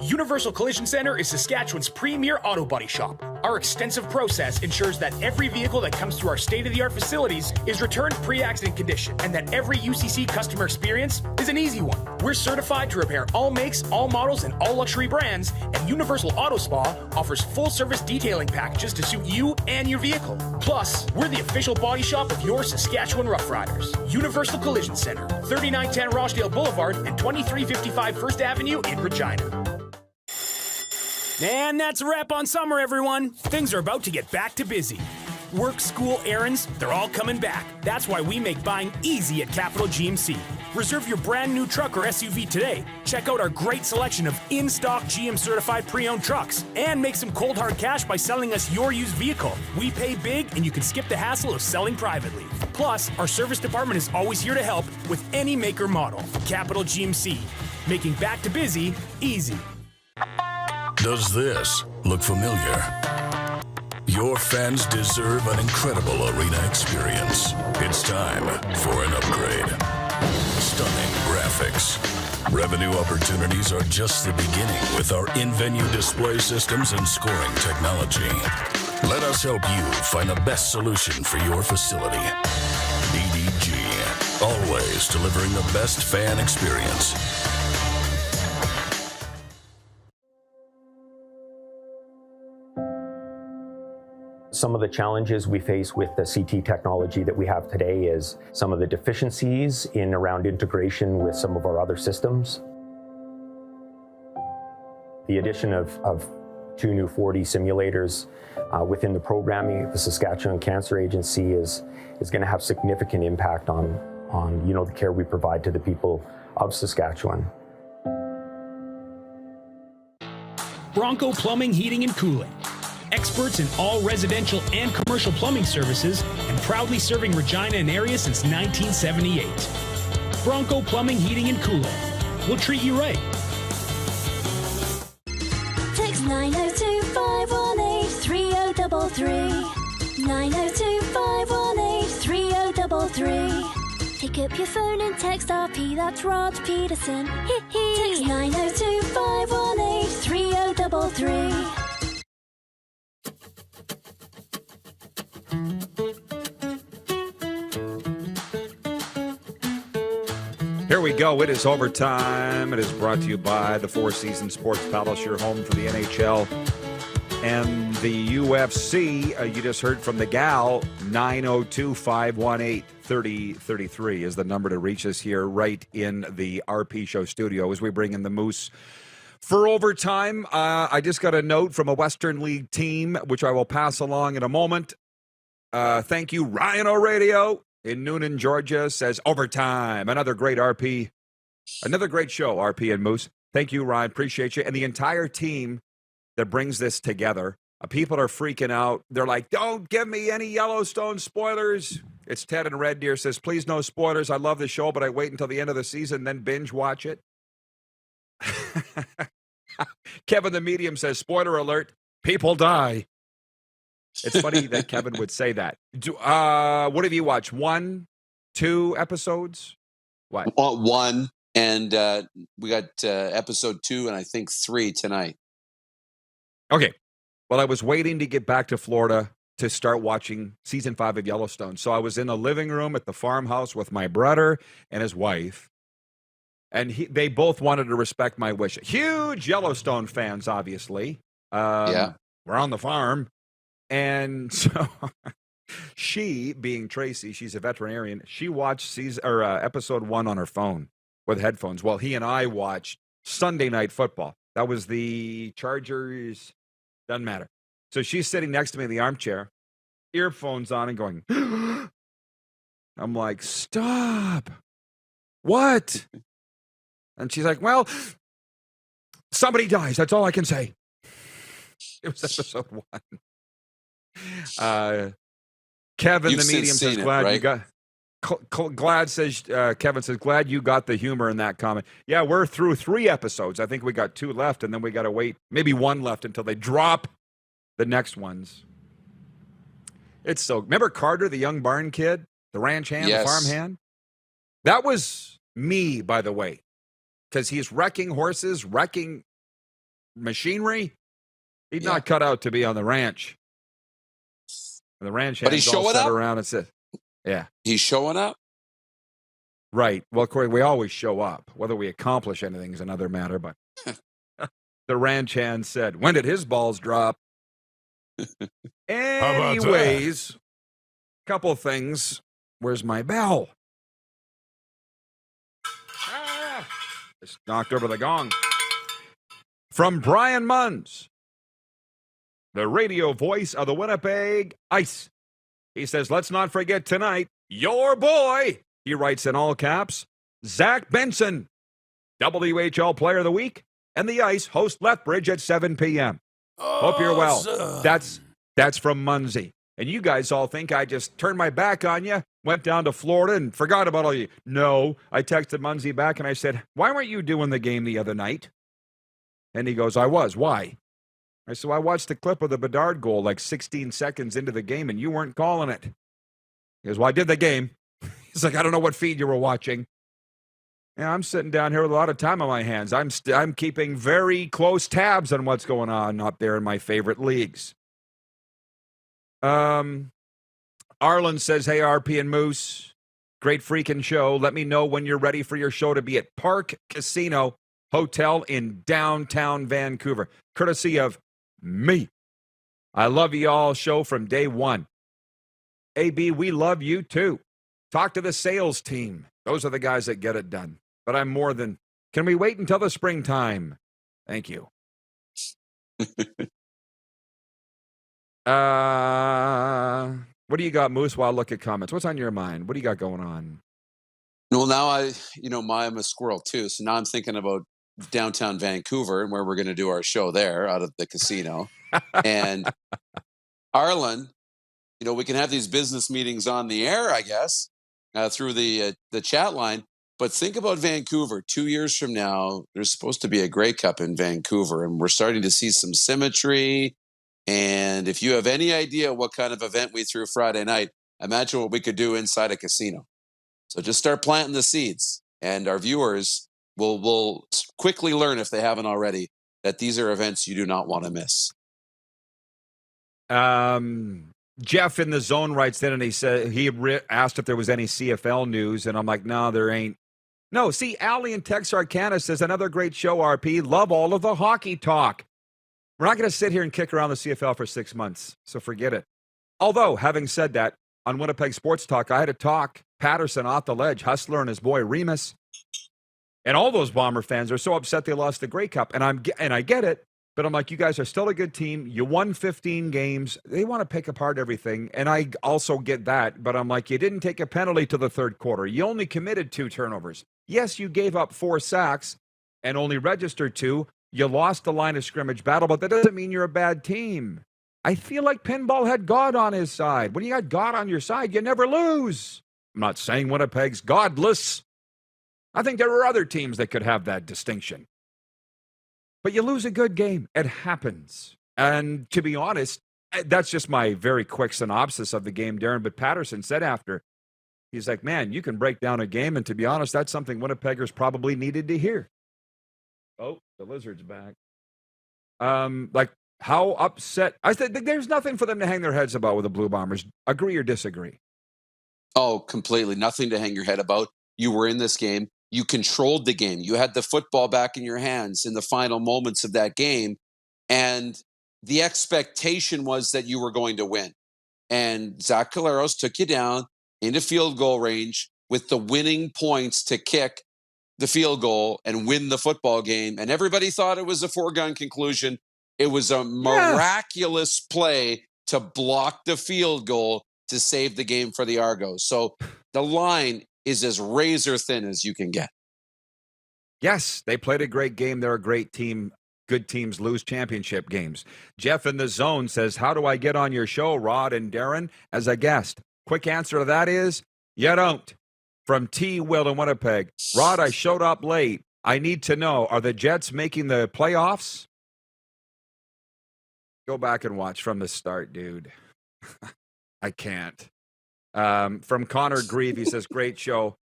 Universal Collision Center is Saskatchewan's premier auto body shop. Our extensive process ensures that every vehicle that comes through our state-of-the-art facilities is returned pre-accident condition, and that every UCC customer experience is an easy one. We're certified to repair all makes, all models, and all luxury brands, and Universal Auto Spa offers full-service detailing packages to suit you and your vehicle. Plus, we're the official body shop of your Saskatchewan Rough Riders. Universal Collision Center, 3910 Rochdale Boulevard and 2355 First Avenue in Regina. And that's a wrap on summer, everyone. Things are about to get back to busy. Work, school, errands, they're all coming back. That's why we make buying easy at Capital GMC. Reserve your brand new truck or SUV today. Check out our great selection of in-stock GM certified pre-owned trucks and make some cold hard cash by selling us your used vehicle. We pay big and you can skip the hassle of selling privately. Plus, our service department is always here to help with any make or model. Capital GMC, making back to busy easy. Does this look familiar? Your fans deserve an incredible arena experience. It's time for an upgrade. Stunning graphics. Revenue opportunities are just the beginning with our in-venue display systems and scoring technology. Let us help you find the best solution for your facility. DDG, always delivering the best fan experience. Some of the challenges we face with the CT technology that we have today is some of the deficiencies in around integration with some of our other systems. The addition of 2 new 4D simulators within the programming of the Saskatchewan Cancer Agency is going to have significant impact on the care we provide to the people of Saskatchewan. Bronco Plumbing, Heating and Cooling. Experts in all residential and commercial plumbing services and proudly serving Regina and area since 1978. Bronco Plumbing, Heating and Cooling. We'll treat you right. Text 902-518-3033. 902-518-3033. Pick up your phone and text RP, that's Rod Pedersen. Text 902-518-3033. Here we go. It is overtime. It is brought to you by the Four Seasons Sports Palace, your home for the NHL and the UFC. You just heard from the gal. 902-518-3033 is the number to reach us here right in the RP Show studio as we bring in the Moose for overtime. I just got a note from a Western League team, which I will pass along in a moment. Thank you, Ryan O'Radio in Noonan, Georgia, says overtime. Another great RP. Another great show, RP and Moose. Thank you, Ryan. Appreciate you. And the entire team that brings this together. People are freaking out. They're like, don't give me any Yellowstone spoilers. It's Ted and Red Deer says, please no spoilers. I love the show, but I wait until the end of the season, then binge watch it. Kevin the Medium says, spoiler alert, people die. It's funny that Kevin would say that. What have you watched? 1, 2 episodes? What? One. And we got episode 2 and I think 3 tonight. Okay. Well, I was waiting to get back to Florida to start watching season 5 of Yellowstone. So I was in a living room at the farmhouse with my brother and his wife. And they both wanted to respect my wish. Huge Yellowstone fans, obviously. Yeah. We're on the farm. And so she, being Tracy, she's a veterinarian, she watched episode 1 on her phone with headphones while he and I watched Sunday Night Football. That was the Chargers. Doesn't matter. So she's sitting next to me in the armchair, earphones on and going, I'm like, stop. What? And she's like, well, somebody dies. That's all I can say. It was episode 1. Kevin, the medium, says, glad you got. Glad says, Kevin says, glad you got the humor in that comment. Yeah, we're through 3 episodes. I think we got 2 left, and then we got to wait, maybe 1 left until they drop the next ones. It's so. Remember Carter, the young barn kid, the ranch hand, yes. The farm hand? That was me, by the way, because he's wrecking horses, wrecking machinery. He's not cut out to be on the ranch. And the ranch hand, but he's showing up around and says, yeah. He's showing up. Right. Well, Corey, we always show up. Whether we accomplish anything is another matter, but the ranch hand said, when did his balls drop? Anyways, couple things. Where's my bell? Just knocked over the gong. From Brian Munns, the radio voice of the Winnipeg Ice. He says, let's not forget tonight, your boy, he writes in all caps, Zach Benson, WHL Player of the Week, and the Ice host Lethbridge at 7 p.m. Hope you're well. That's from Munsey. And you guys all think I just turned my back on you, went down to Florida and forgot about all you. No, I texted Munsey back and I said, why weren't you doing the game the other night? And he goes, I was. Why? I said, I watched the clip of the Bedard goal like 16 seconds into the game and you weren't calling it. He goes, well, I did the game. He's like, I don't know what feed you were watching. Yeah, I'm sitting down here with a lot of time on my hands. I'm keeping very close tabs on what's going on up there in my favorite leagues. Arlen says, hey, RP and Moose, great freaking show. Let me know when you're ready for your show to be at Park Casino Hotel in downtown Vancouver, courtesy of me. I love you all show from day one. AB, we love you too. Talk to the sales team. Those are the guys that get it done. But I'm more than, can we wait until the springtime? Thank you. What do you got, Moose, while I look at comments? What's on your mind? What do you got going on? Well, now I'm a squirrel too. So now I'm thinking about downtown Vancouver and where we're going to do our show there out of the casino. And Arlen, we can have these business meetings on the air, I guess, through the chat line. But think about Vancouver. 2 years from now, there's supposed to be a Grey Cup in Vancouver, and we're starting to see some symmetry. And if you have any idea what kind of event we threw Friday night, imagine what we could do inside a casino. So just start planting the seeds, and our viewers will quickly learn, if they haven't already, that these are events you do not want to miss. Jeff in the zone writes in, and he said asked if there was any CFL news, and I'm like, no, there ain't. No, see, Allie in Texarkana says, another great show, RP. Love all of the hockey talk. We're not going to sit here and kick around the CFL for 6 months, so forget it. Although, having said that, on Winnipeg Sports Talk, I had to talk Pedersen off the ledge, Hustler and his boy Remus. And all those Bomber fans are so upset they lost the Grey Cup. And I get it, but I'm like, you guys are still a good team. You won 15 games. They want to pick apart everything. And I also get that, but I'm like, you didn't take a penalty to the third quarter. You only committed 2 turnovers. Yes, you gave up 4 sacks and only registered 2. You lost the line of scrimmage battle, but that doesn't mean you're a bad team. I feel like Pinball had God on his side. When you got God on your side, you never lose. I'm not saying Winnipeg's godless. I think there are other teams that could have that distinction. But you lose a good game. It happens. And to be honest, that's just my very quick synopsis of the game, Darren. But Pedersen said after, he's like, man, you can break down a game. And to be honest, that's something Winnipeggers probably needed to hear. Oh, the Lizard's back. Like, how upset. I said there's nothing for them to hang their heads about with the Blue Bombers. Agree or disagree? Oh, completely. Nothing to hang your head about. You were in this game. You controlled the game. You had the football back in your hands in the final moments of that game. And the expectation was that you were going to win. And Zach Caleros took you down into field goal range with the winning points to kick the field goal and win the football game. And everybody thought it was a foregone conclusion. It was a miraculous play to block the field goal to save the game for the Argos. So the line is as razor thin as you can get. Yes, they played a great game. They're a great team. Good teams lose championship games. Jeff in the zone says, how do I get on your show, Rod and Darren, as a guest? Quick answer to that is, you don't. From T. Will in Winnipeg. Rod, I showed up late. I need to know, are the Jets making the playoffs? Go back and watch from the start, dude. I can't. From Connor Grieve, he says, great show.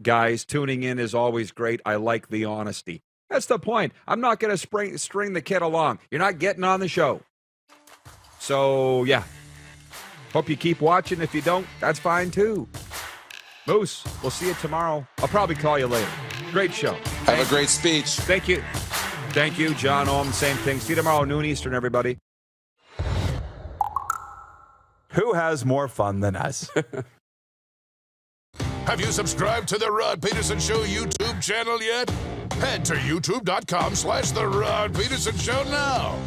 Guys, tuning in is always great. I like the honesty. That's the point. I'm not going to string the kid along. You're not getting on the show. So, yeah. Hope you keep watching. If you don't, that's fine too. Moose, we'll see you tomorrow. I'll probably call you later. Great show. Have a great speech. Thank you. Thank you, John Ohm. Same thing. See you tomorrow, noon Eastern, everybody. Who has more fun than us? Have you subscribed to the Rod Pedersen Show YouTube channel yet? Head to youtube.com/The Rod Pedersen Show now.